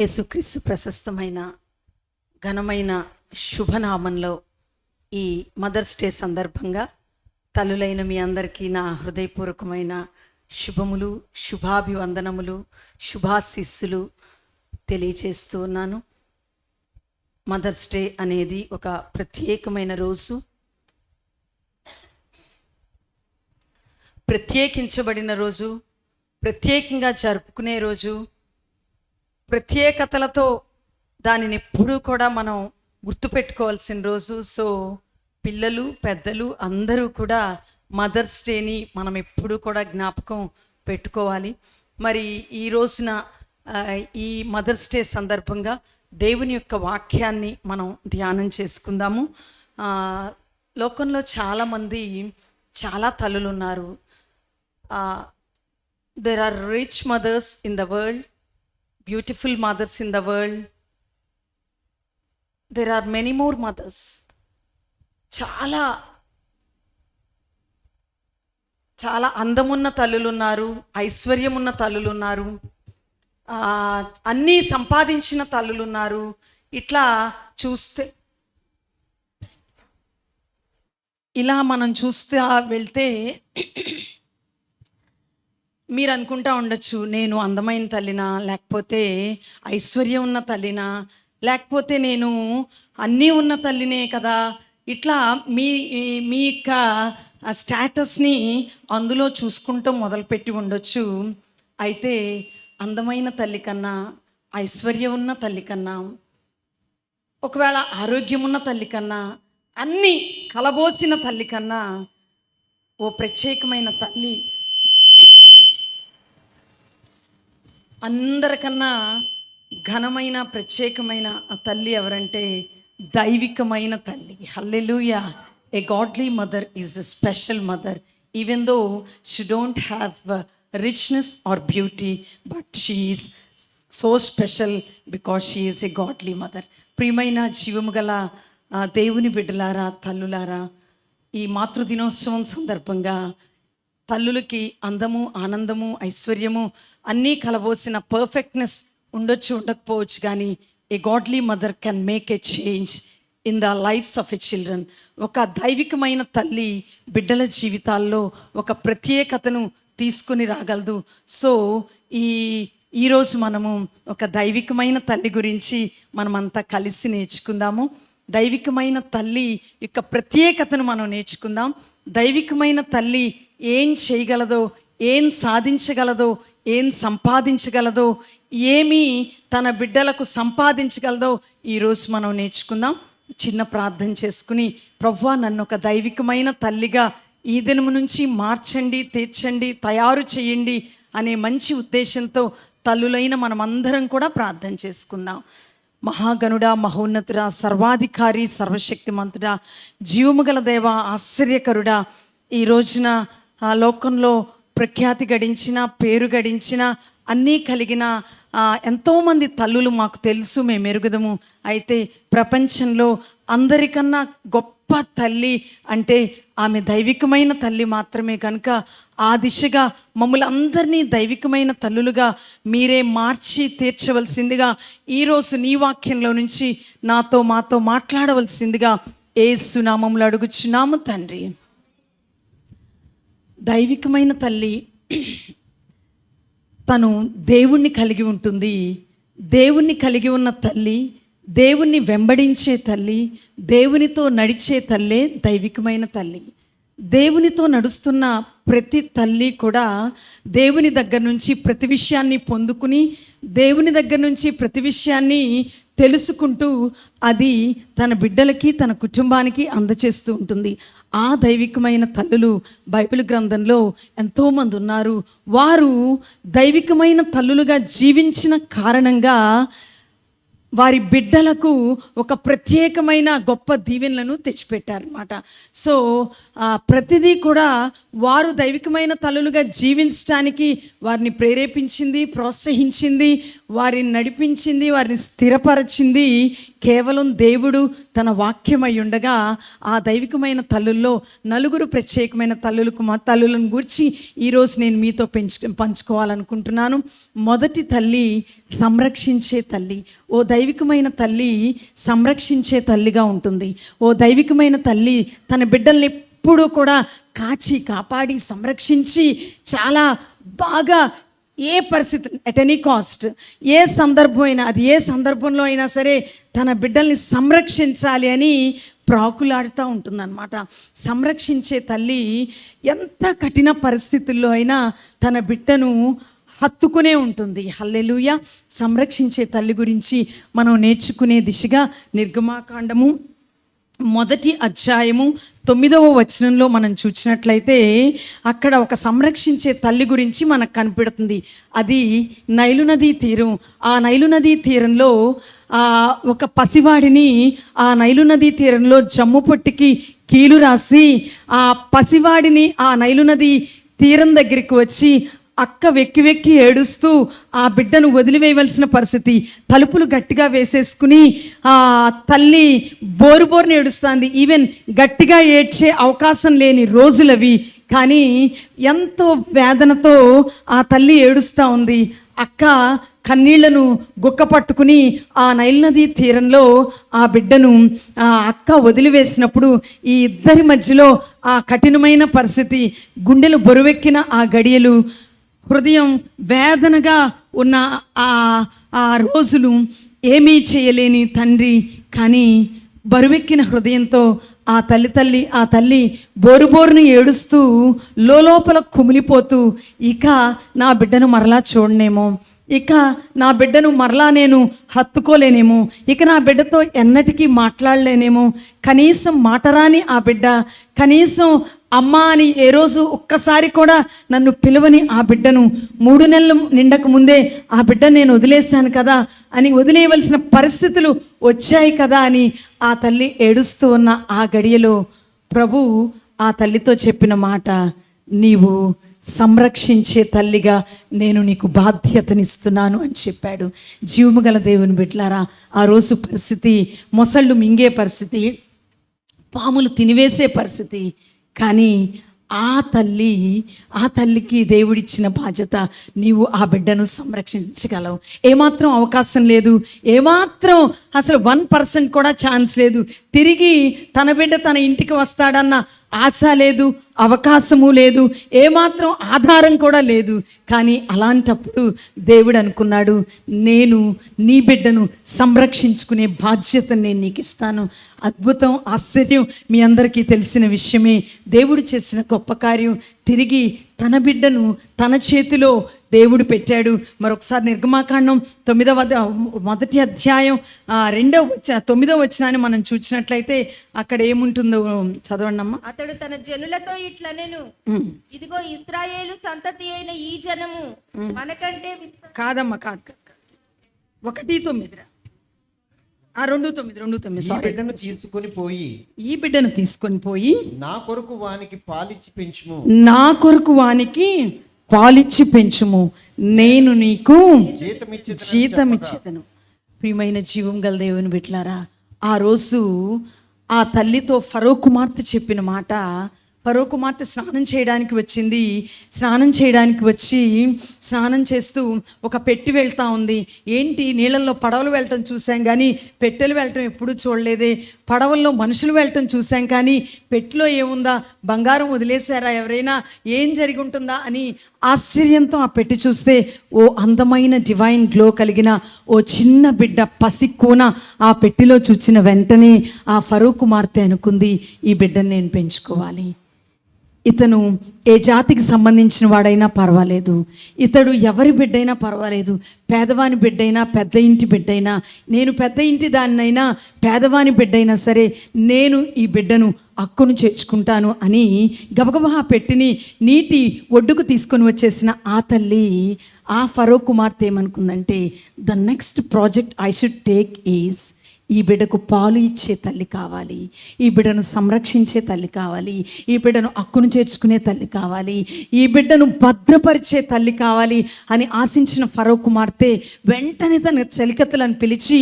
యేసుక్రీస్తు ప్రశస్తమైన ఘనమైన శుభనామంలో ఈ మదర్స్ డే సందర్భంగా తల్లులైన మీ అందరికీ నా హృదయపూర్వకమైన శుభములు, శుభాభివందనములు, శుభాశీస్సులు తెలియచేస్తూ ఉన్నాను. మదర్స్ డే అనేది ఒక ప్రత్యేకమైన రోజు, ప్రత్యేకించబడిన రోజు, ప్రత్యేకంగా జరుపుకునే రోజు, ప్రత్యేకతలతో దానిని ఎప్పుడూ కూడా మనం గుర్తుపెట్టుకోవాల్సిన రోజు. సో పిల్లలు, పెద్దలు అందరూ కూడా మదర్స్ డేని మనం ఎప్పుడూ కూడా జ్ఞాపకం పెట్టుకోవాలి. మరి ఈ రోజున ఈ మదర్స్ డే సందర్భంగా దేవుని యొక్క వాక్యాన్ని మనం ధ్యానం చేసుకుందాము. లోకంలో చాలామంది చాలా తల్లులు ఉన్నారు. There are rich mothers in the world, beautiful mothers in the world. There are many more mothers. చాలా చాలా అందమున్న తల్లులు ఉన్నారు, ఐశ్వర్యం ఉన్న తల్లులు ఉన్నారు, అన్నీ సంపాదించిన తల్లులు ఉన్నారు. ఇట్లా చూస్తే ఇలా మనం చూస్తూ వెళ్తే మీరు అనుకుంటా ఉండొచ్చు, నేను అందమైన తల్లినా, లేకపోతే ఐశ్వర్యం ఉన్న తల్లినా, లేకపోతే నేను అన్నీ ఉన్న తల్లినే కదా. ఇట్లా మీ యొక్క స్టేటస్ని అందులో చూసుకుంటూ మొదలుపెట్టి ఉండొచ్చు. అయితే అందమైన తల్లి కన్నా, ఐశ్వర్యం ఉన్న తల్లి కన్నా, ఒకవేళ ఆరోగ్యం ఉన్న తల్లి కన్నా, అన్నీ కలబోసిన తల్లి కన్నా ఓ ప్రత్యేకమైన తల్లి, అందరికన్నా ఘనమైన ప్రత్యేకమైన తల్లి ఎవరంటే దైవికమైన తల్లి. Hallelujah. A godly mother is a special mother, even though she don't have richness or beauty, but she is so special because she is a godly mother. ప్రియమైన జీవము గల దేవుని బిడ్డలారా, తల్లులారా, ఈ మాతృదినోత్సవం సందర్భంగా తల్లులకి అందము, ఆనందము, ఐశ్వర్యము అన్నీ కలబోసిన పర్ఫెక్ట్నెస్ ఉండొచ్చు, ఉండకపోవచ్చు, కానీ a godly mother can make a change in the lives of a children. ఒక దైవికమైన తల్లి బిడ్డల జీవితాల్లో ఒక ప్రత్యేకతను తీసుకుని రాగలదు. సో ఈరోజు మనము ఒక దైవికమైన తల్లి గురించి మనమంతా కలిసి నేర్చుకుందాము. దైవికమైన తల్లి యొక్క ప్రత్యేకతను మనం నేర్చుకుందాం. దైవికమైన తల్లి ఏం చేయగలదో, ఏం సాధించగలదో, ఏం సంపాదించగలదో, ఏమి తన బిడ్డలకు సంపాదించగలదో ఈరోజు మనం నేర్చుకుందాం. చిన్న ప్రార్థన చేసుకుని, ప్రభువా నన్ను ఒక దైవికమైన తల్లిగా ఈ దినము నుంచి మార్చండి, తీర్చండి, తయారు చేయండి అనే మంచి ఉద్దేశంతో తల్లులైన మనమందరం కూడా ప్రార్థన చేసుకుందాం. మహాగణుడా, మహోన్నతుడా, సర్వాధికారి, సర్వశక్తిమంతుడా, జీవము గల దేవ, ఆశ్చర్యకరుడా, ఈ రోజున ఆ లోకంలో ప్రఖ్యాతి గడించిన, పేరు గడించిన, అన్నీ కలిగిన ఎంతోమంది తల్లులు మాకు తెలుసు, మేము ఎరుగుదము. అయితే ప్రపంచంలో అందరికన్నా గొప్ప తల్లి అంటే ఆమె దైవికమైన తల్లి మాత్రమే. కనుక ఆ దిశగా మమ్మల్ని అందరినీ దైవికమైన తల్లులుగా మీరే మార్చి తీర్చవలసిందిగా ఈరోజు నీ వాక్యంలో నుంచి మాతో మాట్లాడవలసిందిగా యేసు నామములో అడుగుచున్నాము తండ్రి. దైవికమైన తల్లి తను దేవుణ్ణి కలిగి ఉంటుంది. దేవుణ్ణి కలిగి ఉన్న తల్లి, దేవుణ్ణి వెంబడించే తల్లి, దేవునితో నడిచే తల్లే దైవికమైన తల్లి. దేవునితో నడుస్తున్న ప్రతి తల్లి కూడా దేవుని దగ్గర నుంచి ప్రతి విషయాన్ని పొందుకుని, దేవుని దగ్గర నుంచి ప్రతి విషయాన్ని తెలుసుకుంటూ అది తన బిడ్డలకి, తన కుటుంబానికి అందచేస్తూ ఉంటుంది. ఆ దైవికమైన తల్లులు బైబిల్ గ్రంథంలో ఎంతోమంది ఉన్నారు. వారు దైవికమైన తల్లులుగా జీవించిన కారణంగా వారి బిడ్డలకు ఒక ప్రత్యేకమైన గొప్ప దీవెనలను తెచ్చిపెట్టారన్నమాట. సో ప్రతిదీ కూడా వారు దైవికమైన తల్లులుగా జీవించడానికి వారిని ప్రేరేపించింది, ప్రోత్సహించింది. వారిని నడిపించింది, వారిని స్థిరపరచింది కేవలం దేవుడు తన వాక్యమై ఉండగా, ఆ దైవికమైన తల్లుల్లో నలుగురు ప్రత్యేకమైన తల్లులను గూర్చి ఈరోజు నేను మీతో పంచుకోవాలనుకుంటున్నాను. మొదటి తల్లి సంరక్షించే తల్లి. ఓ దైవికమైన తల్లి సంరక్షించే తల్లిగా ఉంటుంది. ఓ దైవికమైన తల్లి తన బిడ్డల్ని ఎప్పుడూ కూడా కాపాడి సంరక్షించి చాలా బాగా ఏ పరిస్థితి ఎట్ ఎనీ కాస్ట్, ఏ సందర్భం అయినా, అది ఏ సందర్భంలో అయినా సరే తన బిడ్డల్ని సంరక్షించాలి అని ప్రాకులాడుతూ ఉంటుందన్నమాట. సంరక్షించే తల్లి ఎంత కఠిన పరిస్థితుల్లో అయినా తన బిడ్డను హత్తుకునే ఉంటుంది. హల్లెలూయా. సంరక్షించే తల్లి గురించి మనం నేర్చుకునే దిశగా నిర్గమాకాండము 1వ అధ్యాయము 9వ వచనంలో మనం చూసినట్లయితే అక్కడ ఒక సంరక్షించే తల్లి గురించి మనకు కనపడుతుంది. అది నైలు నదీ తీరం. ఆ నైలు నదీ తీరంలో ఒక పసివాడిని ఆ నైలు నదీ తీరంలో జమ్ము పొట్టికి కీలు రాసి ఆ పసివాడిని ఆ నైలు నదీ తీరం దగ్గరికి వచ్చి అక్క వెక్కి వెక్కి ఏడుస్తూ ఆ బిడ్డను వదిలివేయవలసిన పరిస్థితి. తలుపులు గట్టిగా వేసేసుకుని ఆ తల్లి బోరుని ఏడుస్తుంది. ఈవెన్ గట్టిగా ఏడ్చే అవకాశం లేని రోజులవి. కానీ ఎంతో వేదనతో ఆ తల్లి ఏడుస్తూ ఉంది. అక్క కన్నీళ్లను గుక్క పట్టుకుని ఆ నైల్ నదీ తీరంలో ఆ బిడ్డను అక్క వదిలివేసినప్పుడు ఈ ఇద్దరి మధ్యలో ఆ కఠినమైన పరిస్థితి, గుండెలు బరువెక్కిన ఆ గడియలు, హృదయం వేదనగా ఉన్న ఆ రోజులు, ఏమీ చేయలేని తండ్రి కానీ బరువెక్కిన హృదయంతో ఆ తల్లి బోరుని ఏడుస్తూ లోపల కుమిలిపోతూ, ఇక నా బిడ్డను మరలా చూడనేమో, ఇక నా బిడ్డను మరలా నేను హత్తుకోలేనేమో, ఇక నా బిడ్డతో ఎన్నటికీ మాట్లాడలేనేమో, కనీసం మాటరాని ఆ బిడ్డ, కనీసం అమ్మ అని ఏ రోజు ఒక్కసారి కూడా నన్ను పిలవని ఆ బిడ్డను 3 నెలలు నిండక ముందే ఆ బిడ్డ నేను వదిలేశాను కదా అని వదిలేయవలసిన పరిస్థితులు వచ్చాయి కదా అని ఆ తల్లి ఏడుస్తూ ఉన్న ఆ గడియలో ప్రభు ఆ తల్లితో చెప్పిన మాట, నీవు సంరక్షించే తల్లిగా నేను నీకు బాధ్యతనిస్తున్నాను అని చెప్పాడు. జీవము గల దేవుని బిడ్డలారా, ఆ రోజు పరిస్థితి మొసళ్ళు మింగే పరిస్థితి, పాములు తినివేసే పరిస్థితి. కానీ ఆ తల్లికి దేవుడిచ్చిన బాధ్యత, నీవు ఆ బిడ్డను సంరక్షించగలవు. ఏమాత్రం అవకాశం లేదు, ఏమాత్రం అసలు 1% కూడా ఛాన్స్ లేదు. తిరిగి తన బిడ్డ తన ఇంటికి వస్తాడన్న ఆశ లేదు, అవకాశము లేదు, ఏమాత్రం ఆధారం కూడా లేదు. కానీ అలాంటప్పుడు దేవుడు అనుకున్నాడు, నేను నీ బిడ్డను సంరక్షించుకునే బాధ్యతను నేను నీకు ఇస్తాను. అద్భుతం, ఆశ్చర్యం మీ అందరికీ తెలిసిన విషయమే. దేవుడు చేసిన గొప్ప కార్యం, తిరిగి తన బిడ్డను తన చేతిలో దేవుడు పెట్టాడు. మరొకసారి నిర్గమాకాండం 1వ అధ్యాయం 9వ వచనాన్ని మనం చూసినట్లయితే అక్కడ ఏముంటుందో చదవండి అమ్మా. అతడు తన జనులతో ఇట్లా నేను, ఇదిగో ఇశ్రాయేలు సంతతి అయిన ఈ జనము మనకంటే కాదమ్మా, కాదు 1:9 2:9 ఈ బిడ్డను తీసుకొని పోయి నా కొరకు వానికి పాలిచ్చి పెంచుము, నేను నీకు జీతమిచ్చేదను. ప్రియమైన జీవం గల దేవుని బిడ్డలారా, ఆ రోజు ఆ తల్లితో ఫరో కుమార్తె చెప్పిన మాట, ఫరో కుమార్తె స్నానం చేయడానికి వచ్చింది. స్నానం చేస్తూ ఒక పెట్టి వెళ్తూ ఉంది. ఏంటి, నీళ్ళల్లో పడవలు వెళ్ళటం చూసాం కానీ పెట్టెలు వెళ్ళటం ఎప్పుడూ చూడలేదే, పడవల్లో మనుషులు వెళ్ళటం చూసాం కానీ పెట్టిలో ఏముందా, బంగారం వదిలేశారా ఎవరైనా, ఏం జరిగి ఉంటుందా అని ఆశ్చర్యంతో ఆ పెట్టి చూస్తే ఓ అందమైన డివైన్ గ్లో కలిగిన ఓ చిన్న బిడ్డ పసికోన ఆ పెట్టిలో చూసిన వెంటనే ఆ ఫరో కుమార్తె అనుకుంది, ఈ బిడ్డను నేను పెంచుకోవాలి. ఇతను ఏ జాతికి సంబంధించిన వాడైనా పర్వాలేదు, ఇతడు ఎవరి బిడ్డైనా పర్వాలేదు, పేదవాని బిడ్డైనా పెద్ద ఇంటి బిడ్డైనా, నేను పెద్ద ఇంటి దాన్నైనా పేదవాని బిడ్డైనా సరే నేను ఈ బిడ్డను హక్కును చేర్చుకుంటాను అని గబగబా పెట్టిని నీటి ఒడ్డుకు తీసుకొని వచ్చేసిన ఆ తల్లి ఆ ఫరో కుమార్తె ఏమనుకుందంటే, the next project I should take is ఈ బిడ్డకు పాలు ఇచ్చే తల్లి కావాలి, ఈ బిడ్డను సంరక్షించే తల్లి కావాలి, ఈ బిడ్డను హక్కును చేర్చుకునే తల్లి కావాలి, ఈ బిడ్డను భద్రపరిచే తల్లి కావాలి అని ఆశించిన ఫరో కుమార్తె వెంటనే తన చెలికత్తెలను పిలిచి,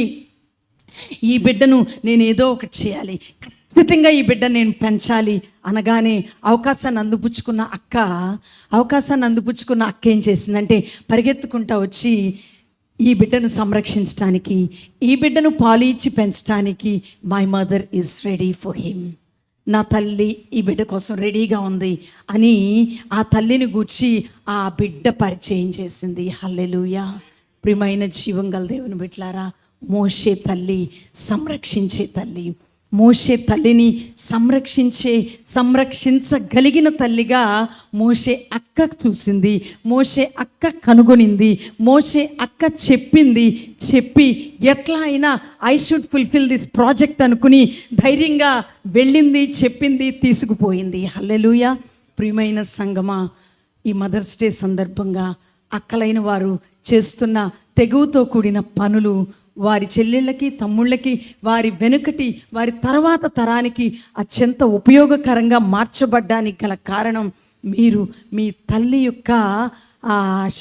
ఈ బిడ్డను నేను ఏదో ఒకటి చేయాలి, ఖచ్చితంగా ఈ బిడ్డను నేను పెంచాలి అనగానే అవకాశాన్ని అందిపుచ్చుకున్న అక్క ఏం చేసిందంటే పరిగెత్తుకుంటా వచ్చి ఈ బిడ్డను సంరక్షించడానికి, ఈ బిడ్డను పాలు ఇచ్చి పెంచడానికి my mother is ready for him, నా తల్లి ఈ బిడ్డ కోసం రెడీగా ఉంది అని ఆ తల్లిని గూర్చి ఆ బిడ్డ పరిచయం చేసింది. హల్లెలూయా. ప్రియమైన జీవం గల దేవుని బిడ్డలారా, మోషే తల్లి సంరక్షించే తల్లి, మోషే తల్లిని సంరక్షించగలిగిన తల్లిగా మోషే అక్క చూసింది, మోషే అక్క కనుగొనింది, మోషే అక్క చెప్పి ఎట్లా అయినా I should fulfil this project అనుకుని ధైర్యంగా వెళ్ళింది, చెప్పింది, తీసుకుపోయింది. హల్లెలూయా. ప్రియమైన సంగమా, ఈ మదర్స్ డే సందర్భంగా అక్కలైన వారు చేస్తున్న తెగువతో కూడిన పనులు వారి చెల్లెళ్ళకి, తమ్ముళ్ళకి, వారి వెనుకటి వారి తర్వాత తరానికి అత్యంత ఉపయోగకరంగా మార్చబడ్డానికి గల కారణం మీరు మీ తల్లి యొక్క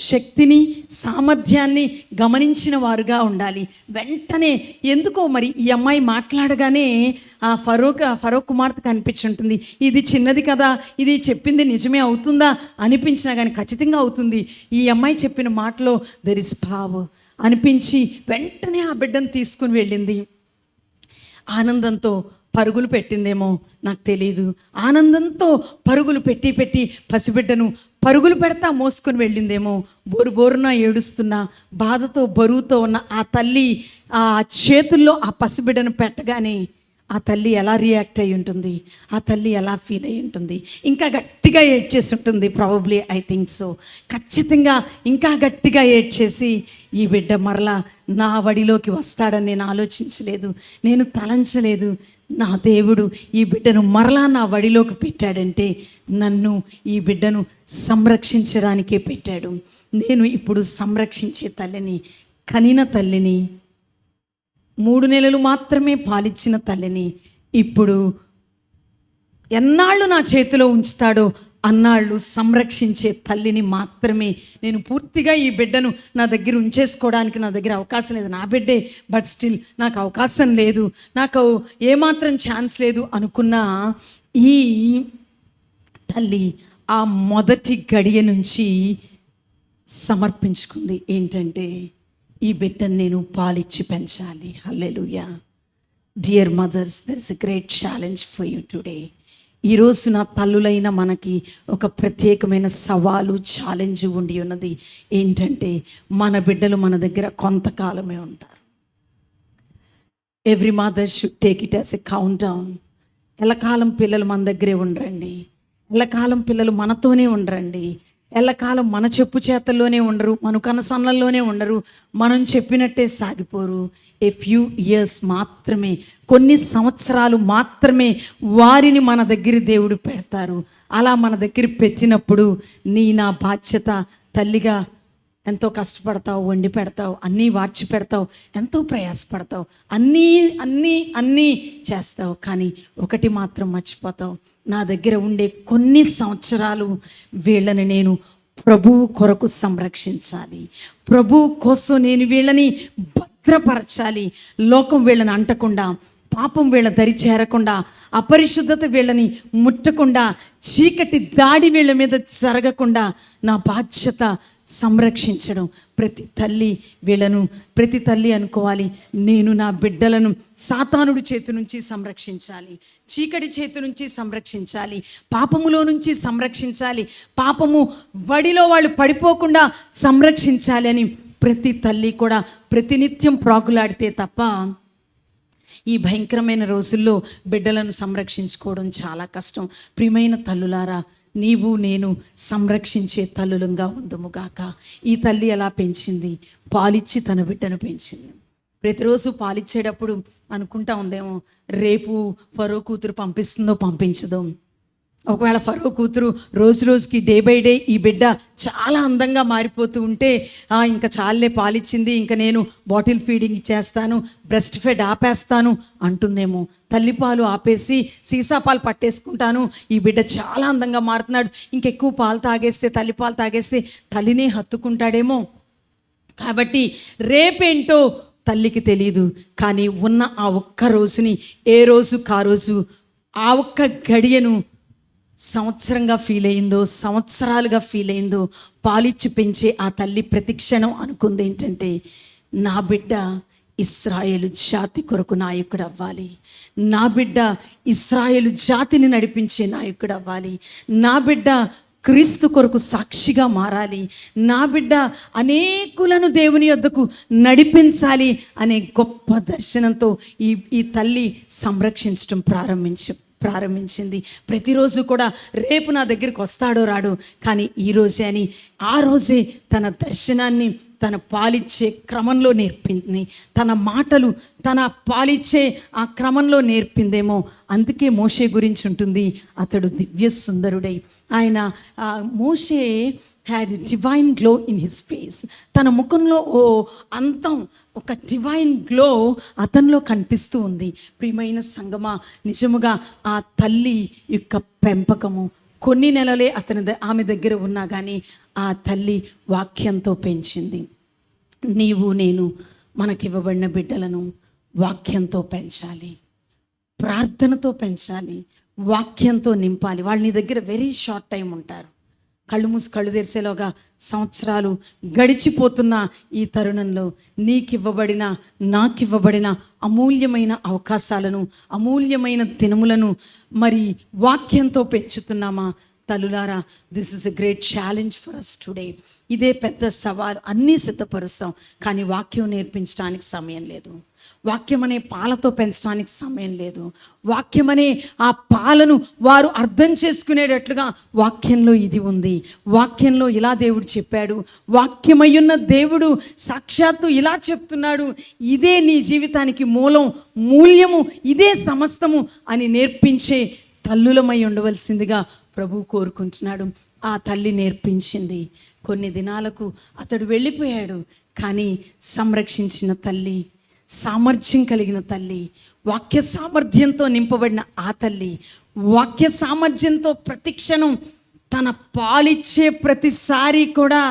శక్తిని, సామర్థ్యాన్ని గమనించిన వారుగా ఉండాలి. వెంటనే ఎందుకో మరి ఈ అమ్మాయి మాట్లాడగానే ఆ ఫరో కుమార్తెకు అనిపించుంటుంది, ఇది చిన్నది కదా, ఇది చెప్పింది నిజమే అవుతుందా అనిపించినా కానీ ఖచ్చితంగా అవుతుంది, ఈ అమ్మాయి చెప్పిన మాటలో దెర్ ఇస్ పవర్ అనిపించి వెంటనే ఆ బిడ్డను తీసుకుని వెళ్ళింది. ఆనందంతో పరుగులు పెట్టిందేమో నాకు తెలియదు, ఆనందంతో పరుగులు పెట్టి పసిబిడ్డను పరుగులు పెడతా మోసుకొని వెళ్ళిందేమో. బోరున ఏడుస్తున్న, బాధతో బరువుతో ఉన్న ఆ తల్లి ఆ చేతుల్లో ఆ పసిబిడ్డను పెట్టగానే ఆ తల్లి ఎలా రియాక్ట్ అయి ఉంటుంది, ఆ తల్లి ఎలా ఫీల్ అయి ఉంటుంది, ఇంకా గట్టిగా ఏడ్చేసి ఉంటుంది. Probably I think so. ఖచ్చితంగా ఇంకా గట్టిగా ఏడ్చేసి, ఈ బిడ్డ మరలా నా వడిలోకి వస్తాడని నేను ఆలోచించలేదు, నేను తలంచలేదు, నా దేవుడు ఈ బిడ్డను మరలా నా వడిలోకి పెట్టాడంటే నన్ను ఈ బిడ్డను సంరక్షించడానికే పెట్టాడు. నేను ఇప్పుడు సంరక్షించే తల్లిని, కనిన తల్లిని, 3 నెలలు మాత్రమే పాలిచ్చిన తల్లిని ఇప్పుడు ఎన్నాళ్ళు నా చేతిలో ఉంచుతాడో అన్నాళ్ళు సంరక్షించే తల్లిని మాత్రమే నేను పూర్తిగా ఈ బిడ్డను నా దగ్గర ఉంచేసుకోవడానికి నా దగ్గర అవకాశం లేదు. నా బిడ్డే, బట్ స్టిల్ నాకు అవకాశం లేదు, నాకు ఏమాత్రం ఛాన్స్ లేదు అనుకున్న ఈ తల్లి ఆ మొదటి గడియ నుంచి సమర్పించుకుంది. ఏంటంటే ఈ బిడ్డను నేను పాలిచ్చి పెంచాలి. Hallelujah. Dear mothers, there is a great challenge for you today. ఈరోజు నా తల్లులైన మనకి ఒక ప్రత్యేకమైన సవాలు, ఛాలెంజ్ ఉండి ఉన్నది. ఏంటంటే మన బిడ్డలు మన దగ్గర కొంతకాలమే ఉంటారు. Every mother should take it as a count down. ఎల్లకాలం పిల్లలు మన దగ్గరే ఉండరండి, ఎల్లకాలం పిల్లలు మనతోనే ఉండరండి, ఎల్లకాలం మన చెప్పు చేతల్లోనే ఉండరు, మన కనసన్నల్లోనే ఉండరు, మనం చెప్పినట్టే సాగిపోరు. ఏ ఫ్యూ ఇయర్స్ మాత్రమే, కొన్ని సంవత్సరాలు మాత్రమే వారిని మన దగ్గర దేవుడు పెడతారు. అలా మన దగ్గర పెట్టినప్పుడు నా బాధ్యత తల్లిగా ఎంతో కష్టపడతావు, వండి పెడతావు, అన్నీ వార్చి పెడతావు, ఎంతో ప్రయాసపడతావు, అన్నీ చేస్తావు. కానీ ఒకటి మాత్రం మర్చిపోతావు, నా దగ్గర ఉండే కొన్ని సంవత్సరాలు వీళ్ళని నేను ప్రభువు కొరకు సంరక్షించాలి, ప్రభువు కోసం నేను వీళ్ళని భద్రపరచాలి. లోకం వీళ్ళని అంటకుండా, పాపం వీళ్ళ దరి చేరకుండా, అపరిశుద్ధత వీళ్ళని ముట్టకుండా, చీకటి దాడి వీళ్ళ మీద జరగకుండా నా బాధ్యత సంరక్షించడం. ప్రతి తల్లి అనుకోవాలి, నేను నా బిడ్డలను సాతానుడి చేతి నుంచి సంరక్షించాలి, చీకటి చేతి నుంచి సంరక్షించాలి, పాపములో నుంచి సంరక్షించాలి, పాపము వడిలో వాళ్ళు పడిపోకుండా సంరక్షించాలి అని ప్రతి తల్లి కూడా ప్రతినిత్యం ప్రాకులాడితే తప్ప ఈ భయంకరమైన రోజుల్లో బిడ్డలను సంరక్షించుకోవడం చాలా కష్టం. ప్రియమైన తల్లులారా, నీవు నేను సంరక్షించే తల్లులంగా ఉందుముగాక. ఈ తల్లి ఎలా పెంచింది? పాలిచ్చి తన బిడ్డను పెంచింది. ప్రతిరోజు పాలిచ్చేటప్పుడు అనుకుంటా ఉందేమో, రేపు ఫరో కూతురు పంపిస్తుందో పంపించదో, ఒకవేళ ఫరో కూతురు రోజు రోజుకి డే బై డే ఈ బిడ్డ చాలా అందంగా మారిపోతూ ఉంటే ఇంకా చాలే పాలిచ్చింది, ఇంకా నేను బాటిల్ ఫీడింగ్ ఇచ్చేస్తాను, బ్రెస్ట్ ఫెడ్ ఆపేస్తాను అంటుందేమో. తల్లిపాలు ఆపేసి సీసా పాలు పట్టేసుకుంటాను, ఈ బిడ్డ చాలా అందంగా మారుతున్నాడు, ఇంకెక్కువ పాలు తాగేస్తే, తల్లిపాలు తాగేస్తే తల్లినే హత్తుకుంటాడేమో. కాబట్టి రేపేంటో తల్లికి తెలియదు. కానీ ఉన్న ఆ ఒక్క రోజుని, ఏ రోజు కా రోజు, ఆ ఒక్క గడియను సంవత్సరంగా ఫీల్ అయిందో, సంవత్సరాలుగా ఫీల్ అయిందో, పాలిచ్చి పెంచే ఆ తల్లి ప్రతిక్షణం అనుకుంది ఏంటంటే, నా బిడ్డ ఇశ్రాయేలు జాతి కొరకు నాయకుడు అవ్వాలి, నా బిడ్డ ఇశ్రాయేలు జాతిని నడిపించే నాయకుడు అవ్వాలి, నా బిడ్డ క్రీస్తు కొరకు సాక్షిగా మారాలి, నా బిడ్డ అనేకులను దేవుని యొద్దకు నడిపించాలి అనే గొప్ప దర్శనంతో ఈ తల్లి సంరక్షించడం ప్రారంభించింది. ప్రతిరోజు కూడా రేపు నా దగ్గరికి వస్తాడో రాడో, కానీ ఈరోజే అని ఆ రోజే తన దర్శనాన్ని తన పాలిచ్చే క్రమంలో నేర్పింది, తన మాటలు తన పాలిచ్చే ఆ క్రమంలో నేర్పిందేమో. అందుకే మోషే గురించి ఉంటుంది, అతడు దివ్య సుందరుడై, ఆయన మోషే had divine glow in his face. తన ముఖంలో అంతం, ఒక డివైన్ గ్లో అతనిలో కనిపిస్తూ ఉంది. ప్రియమైన సంగమా, నిజముగా ఆ తల్లి యొక్క పెంపకము కొన్ని నెలలే ఆమె దగ్గర ఉన్నా కానీ ఆ తల్లి వాక్యంతో పెంచింది. నీవు నేను మనకివ్వబడిన బిడ్డలను వాక్యంతో పెంచాలి, ప్రార్థనతో పెంచాలి, వాక్యంతో నింపాలి. వాళ్ళు నీ దగ్గర వెరీ షార్ట్ టైం ఉంటారు. కళ్ళు మూసి కళ్ళు తెరిసేలోగా సంవత్సరాలు గడిచిపోతున్న ఈ తరుణంలో నీకివ్వబడిన, నాకివ్వబడిన అమూల్యమైన అవకాశాలను, అమూల్యమైన దినములను మరి వాక్యంతో పెంచుతున్నామా? తల్లులారా, this is a great challenge for us today. ఇదే పెద్ద సవాలు. అన్నీ సిద్ధపరుస్తాం, కానీ వాక్యం నేర్పించడానికి సమయం లేదు. వాక్యం అనే పాలతో పెంచడానికి సమయం లేదు. వాక్యం అనే ఆ పాలను వారు అర్థం చేసుకునేటట్లుగా వాక్యంలో ఇది ఉంది, వాక్యంలో ఇలా దేవుడు చెప్పాడు, వాక్యమయ్యున్న దేవుడు సాక్షాత్తు ఇలా చెప్తున్నాడు, ఇదే నీ జీవితానికి మూల్యము, ఇదే సమస్తము అని నేర్పించే తల్లులమై ఉండవలసిందిగా ప్రభు కోరుకుంటున్నాడు. ఆ తల్లి నేర్పించింది. కొన్ని దినాలకు అతడు వెళ్ళిపోయాడు, కానీ సంరక్షించిన తల్లి, సామర్థ్యం కలిగిన తల్లి, వాక్య సామర్థ్యంతో నింపబడిన ఆ తల్లి, వాక్య సామర్థ్యంతో ప్రతిక్షణం తన పాలిచ్చే ప్రతిసారి కూడా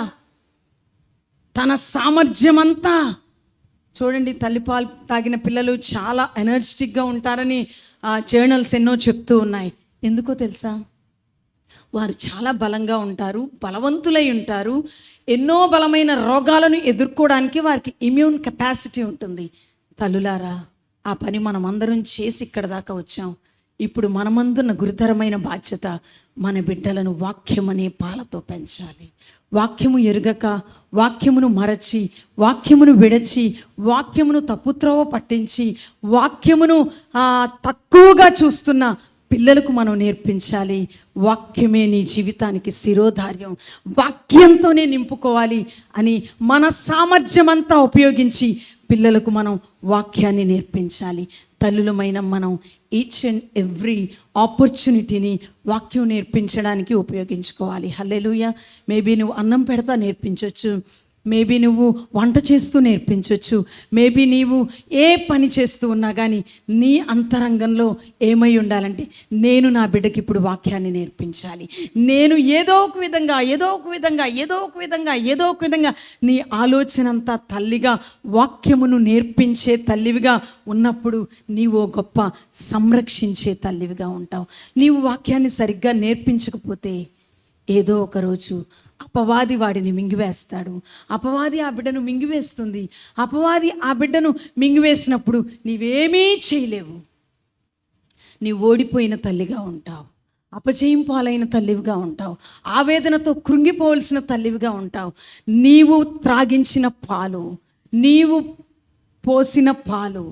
తన సామర్థ్యమంతా, చూడండి, తల్లిపాలు తాగిన పిల్లలు చాలా ఎనర్జెటిక్గా ఉంటారని జర్నల్స్ ఎన్నో చెప్తూ ఉన్నాయి. ఎందుకో తెలుసా? వారు చాలా బలంగా ఉంటారు, బలవంతులై ఉంటారు. ఎన్నో బలమైన రోగాలను ఎదుర్కోవడానికి వారికి ఇమ్యూన్ కెపాసిటీ ఉంటుంది. తల్లులారా, ఆ పని మనం అందరం చేసి ఇక్కడ దాకా వచ్చాం. ఇప్పుడు మనమందున్న గురుతరమైన బాధ్యత, మన బిడ్డలను వాక్యం అనే పాలతో పెంచాలి. వాక్యము ఎరుగక, వాక్యమును మరచి, వాక్యమును విడచి, వాక్యమును తప్పుత్రోవ పట్టించి, వాక్యమును తక్కువగా చూస్తున్న పిల్లలకు మనం నేర్పించాలి. వాక్యమే నీ జీవితానికి శిరోధార్యం, వాక్యంతోనే నింపుకోవాలి అని మన సామర్థ్యం అంతా ఉపయోగించి పిల్లలకు మనం వాక్యాన్ని నేర్పించాలి. తల్లులమైన మనం ఈచ్ అండ్ ఎవ్రీ ఆపర్చునిటీని వాక్యం నేర్పించడానికి ఉపయోగించుకోవాలి. హల్లెలూయా. మేబీ నువ్వు అన్నం పెడతా నేర్పించవచ్చు, మేబీ నువ్వు వంట చేస్తూ నేర్పించవచ్చు, మేబీ నీవు ఏ పని చేస్తూ ఉన్నా కానీ నీ అంతరంగంలో ఏమై ఉండాలంటే, నేను నా బిడ్డకి ఇప్పుడు వాక్యాన్ని నేర్పించాలి. నేను ఏదో ఒక విధంగా నీ ఆలోచన అంతా తల్లిగా వాక్యమును నేర్పించే తల్లివిగా ఉన్నప్పుడు నీవు గొప్ప సంరక్షించే తల్లివిగా ఉంటావు. నీవు వాక్యాన్ని సరిగ్గా నేర్పించకపోతే ఏదో ఒక రోజు అపవాది వాడిని మింగివేస్తాడు. అపవాది ఆ బిడ్డను మింగివేస్తుంది. అపవాది ఆ బిడ్డను మింగివేసినప్పుడు నీవేమీ చేయలేవు. నీవు ఓడిపోయిన తల్లిగా ఉంటావు, అపజయం పాలైన తల్లివిగా ఉంటావు, ఆవేదనతో కృంగిపోవలసిన తల్లివిగా ఉంటావు. నీవు త్రాగించిన పాలు, నీవు పోసిన పాలు,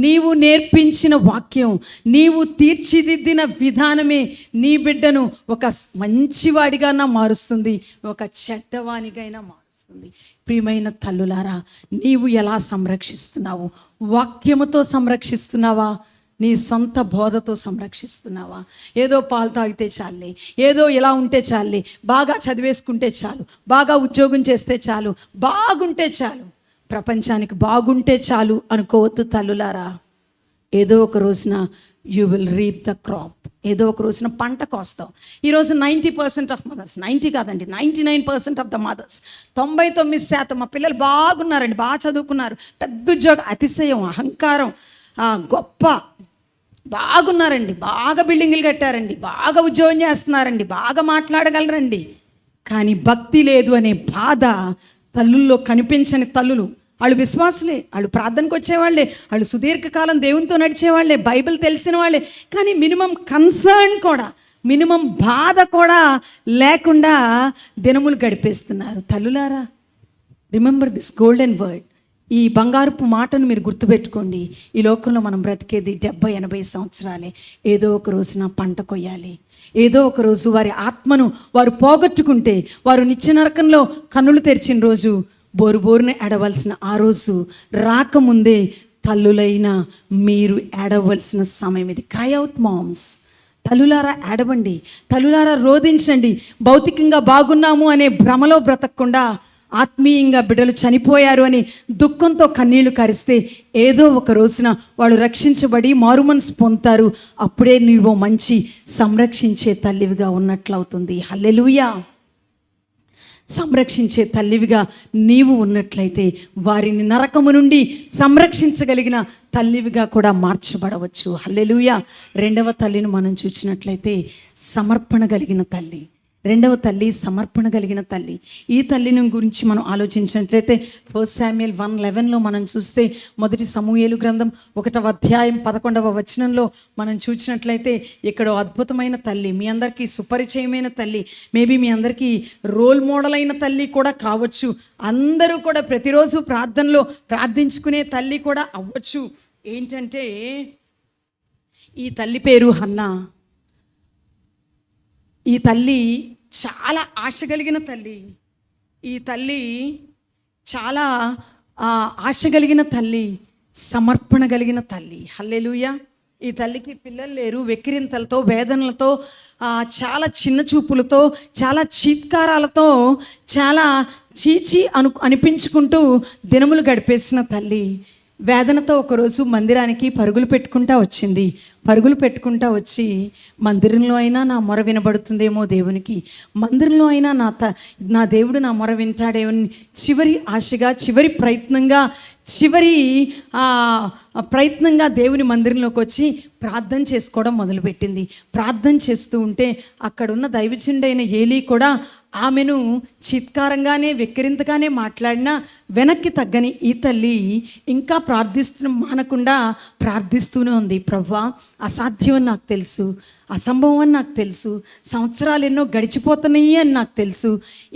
నీవు నేర్పించిన వాక్యం, నీవు తీర్చిదిద్దిన విధానమే నీ బిడ్డను ఒక మంచివాడిగానా మారుస్తుంది, ఒక చెడ్డవానిగైనా మారుస్తుంది. ప్రియమైన తల్లులారా, నీవు ఎలా సంరక్షిస్తున్నావు? వాక్యముతో సంరక్షిస్తున్నావా, నీ సొంత బోధతో సంరక్షిస్తున్నావా? ఏదో పాలు తాగితే చాలే, ఏదో ఇలా ఉంటే చాలే, బాగా చదివేసుకుంటే చాలు, బాగా ఉద్యోగం చేస్తే చాలు, బాగుంటే చాలు, ప్రపంచానికి బాగుంటే చాలు అనుకోవద్దు తల్లులారా. ఏదో ఒక రోజున you will reap the crop. ఏదో ఒక రోజున పంట కోస్తాం. ఈరోజు 90% ఆఫ్ మదర్స్, 90 కాదండి, 99% ఆఫ్ ద మదర్స్, 99% మా పిల్లలు బాగున్నారండి, బాగా చదువుకున్నారు, పెద్ద ఉద్యోగం, అతిశయం, అహంకారం, గొప్ప, బాగున్నారండి, బాగా బిల్డింగులు కట్టారండి, బాగా ఉద్యోగం చేస్తున్నారండి, బాగా మాట్లాడగలరండి. కానీ భక్తి లేదు అనే బాధ తల్లుల్లో కనిపించని తల్లులు. వాళ్ళు విశ్వాసులే, వాళ్ళు ప్రార్థనకు వచ్చేవాళ్ళే, వాళ్ళు సుదీర్ఘకాలం దేవునితో నడిచేవాళ్ళే, బైబిల్ తెలిసిన వాళ్ళే, కానీ మినిమం కన్సర్న్ కూడా, మినిమం బాధ కూడా లేకుండా దినములు గడిపేస్తున్నారు. తల్లులారా, రిమెంబర్ దిస్ గోల్డెన్ వర్డ్. ఈ బంగారపు మాటను మీరు గుర్తుపెట్టుకోండి. ఈ లోకంలో మనం బ్రతికేది 70-80 సంవత్సరాలే. ఏదో ఒక రోజున పంట కొయ్యాలి. ఏదో ఒక రోజు వారి ఆత్మను వారు పోగొట్టుకుంటే, వారు నిత్య నరకంలో కన్నులు తెరిచిన రోజు, బోరుబోరున ఏడవలసిన ఆ రోజు రాకముందే తల్లులైన మీరు ఏడవలసిన సమయం ఇది. Cry out moms. తల్లులారా ఏడవండి, తల్లులారా రోధించండి. భౌతికంగా బాగున్నాము అనే భ్రమలో బ్రతకకుండా, ఆత్మీయంగా బిడ్డలు చనిపోయారు అని దుఃఖంతో కన్నీళ్లు కరిస్తే, ఏదో ఒక రోజున వాళ్ళు రక్షించబడి మారుమనసు పొందుతారు. అప్పుడే నీవు మంచి సంరక్షించే తల్లివిగా ఉన్నట్లవుతుంది. హల్లెలూయా. సంరక్షించే తల్లివిగా నీవు ఉన్నట్లయితే వారిని నరకము నుండి సంరక్షించగలిగిన తల్లివిగా కూడా మార్చబడవచ్చు. హల్లెలూయా. రెండవ తల్లిని మనం చూసినట్లయితే సమర్పణ కలిగిన తల్లి. రెండవ తల్లి సమర్పణ కలిగిన తల్లి. ఈ తల్లిని గురించి మనం ఆలోచించినట్లయితే 1 శామ్యూయల్ 1:11 మనం చూస్తే, మొదటి సమూయేలు గ్రంథం 1వ అధ్యాయం 11వ వచనంలో మనం చూసినట్లయితే, ఇక్కడ అద్భుతమైన తల్లి, మీ అందరికీ సుపరిచయమైన తల్లి, మేబీ మీ అందరికీ రోల్ మోడల్ అయిన తల్లి కూడా కావచ్చు. అందరూ కూడా ప్రతిరోజు ప్రార్థనలో ప్రార్థించుకునే తల్లి కూడా అవ్వచ్చు. ఏంటంటే ఈ తల్లి పేరు హన్నా. ఈ తల్లి చాలా ఆశ కలిగిన తల్లి. ఈ తల్లి చాలా ఆశ కలిగిన తల్లి, సమర్పణ కలిగిన తల్లి. హల్లెలూయా. ఈ తల్లికి పిల్లలు లేరు. వెక్కిరింతలతో, వేదనలతో, చాలా చిన్న చూపులతో, చాలా చీత్కారాలతో, చాలా చీచి అనిపించుకుంటూ దినములు గడిపేసిన తల్లి. వేదనతో ఒకరోజు మందిరానికి పరుగులు పెట్టుకుంటా వచ్చింది. పరుగులు పెట్టుకుంటా వచ్చి, మందిరంలో అయినా నా మొర వినబడుతుందేమో దేవునికి, మందిరంలో అయినా నా దేవుడు నా మొర వింటాడేమో చివరి ఆశగా, చివరి ప్రయత్నంగా దేవుని మందిరంలోకి వచ్చి ప్రార్థన చేసుకోవడం మొదలుపెట్టింది. ప్రార్థన చేస్తూ ఉంటే అక్కడున్న దైవజనుడైన ఏలీ కూడా ఆమెను చిత్కారంగానే, వెక్కిరింతగానే మాట్లాడినా వెనక్కి తగ్గని ఈ తల్లి ఇంకా మానకుండా ప్రార్థిస్తూనే ఉంది. ప్రభువా, అసాధ్యం అని నాకు తెలుసు, అసంభవం అని నాకు తెలుసు, సంవత్సరాలు ఎన్నో గడిచిపోతున్నాయి అని నాకు తెలుసు,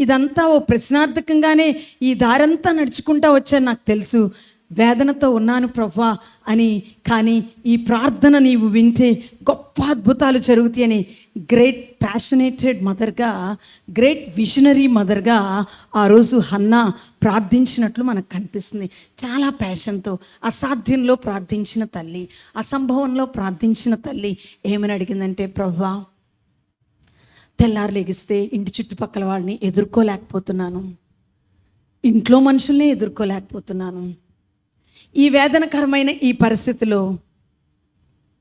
ఇదంతా ఓ ప్రశ్నార్థకంగానే ఈ దారంతా నడుచుకుంటా వచ్చాను నాకు తెలుసు, వేదనతో ఉన్నాను ప్రభువా అని. కానీ ఈ ప్రార్థన నీవు వింటే గొప్ప అద్భుతాలు జరుగుతాయని గ్రేట్ ప్యాషనేటెడ్ మదర్గా, గ్రేట్ విజనరీ మదర్గా ఆ రోజు హన్నా ప్రార్థించినట్లు మనకు కనిపిస్తుంది. చాలా ప్యాషన్తో, అసాధ్యంలో ప్రార్థించిన తల్లి, అసంభవంలో ప్రార్థించిన తల్లి ఏమని అడిగిందంటే, ప్రభువా, తెల్లారు లెగిస్తే ఇంటి చుట్టుపక్కల వాళ్ళని ఎదుర్కోలేకపోతున్నాను, ఇంట్లో మనుషుల్ని ఎదుర్కోలేకపోతున్నాను, ఈ వేదనకరమైన ఈ పరిస్థితిలో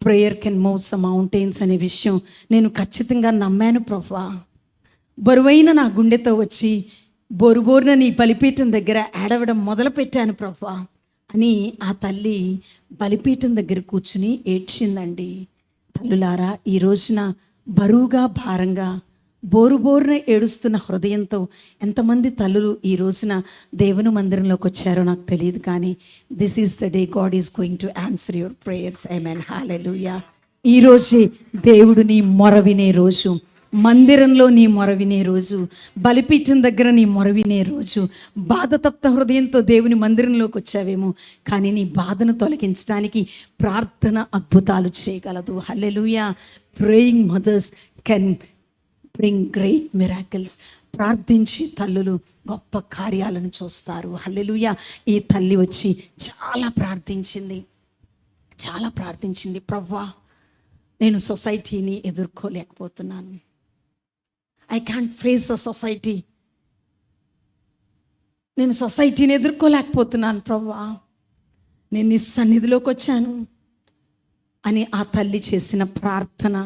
prayer can move some mountains అనే విషయం నేను ఖచ్చితంగా నమ్మాను ప్రభువా. బరువైన నా గుండెతో వచ్చి బోరుబోరున నీ బలిపీఠం దగ్గర ఏడవడం మొదలుపెట్టాను ప్రభువా అని ఆ తల్లి బలిపీఠం దగ్గర కూర్చుని ఏడ్చిందండి. తల్లులారా, ఈ రోజున బరువుగా, భారంగా, బోరుబోరున ఏడుస్తున్న హృదయంతో ఎంతమంది తల్లులు ఈ రోజున దేవుని మందిరంలోకి వచ్చారో నాకు తెలియదు, కానీ this is the day God is going to answer your prayers. Amen. Hallelujah. ఈరోజే దేవుడు నీ మొర వినే రోజు, మందిరంలో నీ మొర వినే రోజు, బలిపీఠం దగ్గర నీ మొర వినే రోజు. బాధతప్త హృదయంతో దేవుని మందిరంలోకి వచ్చావేమో, కానీ నీ బాధను తొలగించడానికి ప్రార్థన అద్భుతాలు చేయగలదు. Hallelujah. Praying mothers can bring great miracles. ప్రార్థించి తల్లులు గొప్ప కార్యాలను చూస్తారు. హల్లెలూయా. ఈ తల్లి వచ్చి చాలా ప్రార్థించింది. చాలా ప్రార్థించింది. ప్రవ్వా, నేను సొసైటీని ఎదుర్కోలేకపోతున్నాను. I can face the society. నేను సొసైటీని ఎదుర్కోలేకపోతున్నాను ప్రవ్వా, నేను నీ సన్నిధిలోకి వచ్చాను అని ఆ తల్లి చేసిన ప్రార్థన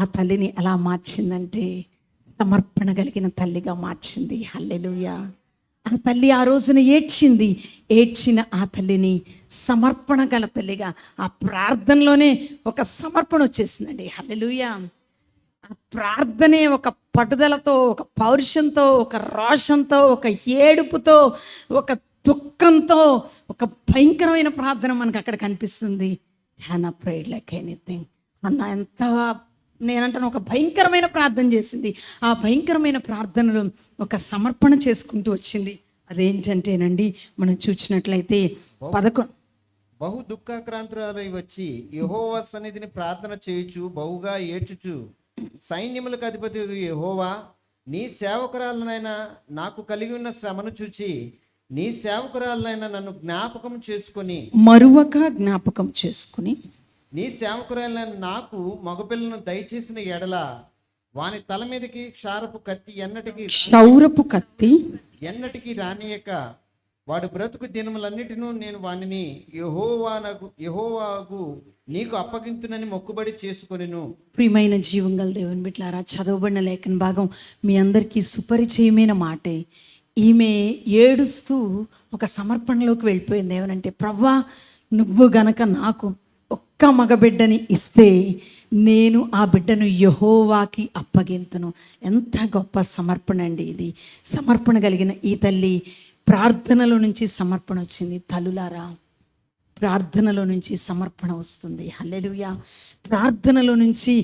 ఆ తల్లిని ఎలా మార్చిందంటే సమర్పణ కలిగిన తల్లిగా మార్చింది. హల్లెలూయా. ఆ తల్లి ఆ రోజున ఏడ్చిన ఆ తల్లిని సమర్పణ గల తల్లిగా, ఆ ప్రార్థనలోనే ఒక సమర్పణ వచ్చేసిందండి. హల్లెలూయా. ఆ ప్రార్థనే ఒక పట్టుదలతో, ఒక పౌరుషంతో, ఒక రోషంతో, ఒక ఏడుపుతో, ఒక దుఃఖంతో, ఒక భయంకరమైన ప్రార్థన మనకు అక్కడ కనిపిస్తుంది. Hannah prayed like anything. అన్న ఎంత నేనంటాను ఒక భయంకరమైన ప్రార్థన చేసింది. ఆ భయంకరమైన ప్రార్థనలో ఒక సమర్పణ చేసుకుంటూ వచ్చింది. అదేంటంటేనండి, మనం చూసినట్లయితే 11 బహు దుఃఖాక్రాంతురాలై వచ్చి యెహోవా సన్నిధిని ప్రార్థన చేయుచు బహుగా ఏడ్చుచు, సైన్యములకు అధిపతి యెహోవా, నీ సేవకురాలనైనా నాకు కలిగి ఉన్న శ్రమను చూచి నీ సేవకురాలనైనా నన్ను జ్ఞాపకం చేసుకొని మరువక జ్ఞాపకం చేసుకుని నీ సేవకురాలైన నాకు మగపిల్లను దయచేసిన ఎడల వాని తల మీదకి క్షారపు కత్తి క్షౌరపు కత్తి ఎన్నటికి రానియక వాడు బ్రతుకు దినములన్నిటినూ నేను వానిని యెహోవాకు నీకు అప్పగింతునని మొక్కుబడి చేసుకొనిను. ప్రియమైన జీవంగల దేవుని బిడ్డలారా, చదవబడిన లేఖన భాగం మీ అందరికీ సుపరిచయమైన మాటే. ఈమె ఏడుస్తూ ఒక సమర్పణలోకి వెళ్ళిపోయింది. ఏమనంటే, ప్రవ్వా, నువ్వు గనక నాకు ఒక్క మగబిడ్డని ఇస్తే నేను ఆ బిడ్డను యెహోవాకి అప్పగింతును. ఎంత గొప్ప సమర్పణ అండి ఇది. సమర్పణ కలిగిన ఈ తల్లి ప్రార్థనలో నుంచి సమర్పణ వచ్చింది. తల్లులారా, ప్రార్థనలో నుంచి సమర్పణ వస్తుంది. హల్లెలూయా. ప్రార్థనలో నుంచి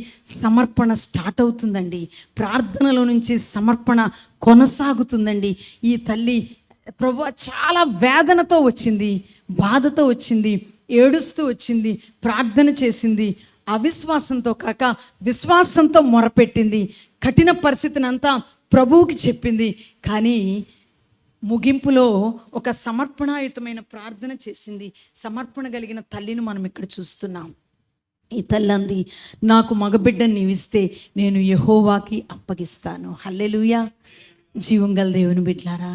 సమర్పణ స్టార్ట్ అవుతుందండి. ప్రార్థనలో నుంచి సమర్పణ కొనసాగుతుందండి. ఈ తల్లి ప్రభువా చాలా వేదనతో వచ్చింది, బాధతో వచ్చింది, ఏడుస్తూ వచ్చింది, ప్రార్థన చేసింది. అవిశ్వాసంతో కాక విశ్వాసంతో మొరపెట్టింది. కఠిన పరిస్థితిని అంతా ప్రభువుకి చెప్పింది. కానీ ముగింపులో ఒక సమర్పణాయుతమైన ప్రార్థన చేసింది. సమర్పణ కలిగిన తల్లిని మనం ఇక్కడ చూస్తున్నాం. ఈ తల్లి అంది, నాకు మగబిడ్డని నీవిస్తే నేను యెహోవాకి అప్పగిస్తాను. హల్లెలూయా. జీవంగల దేవుని బిడ్డలారా,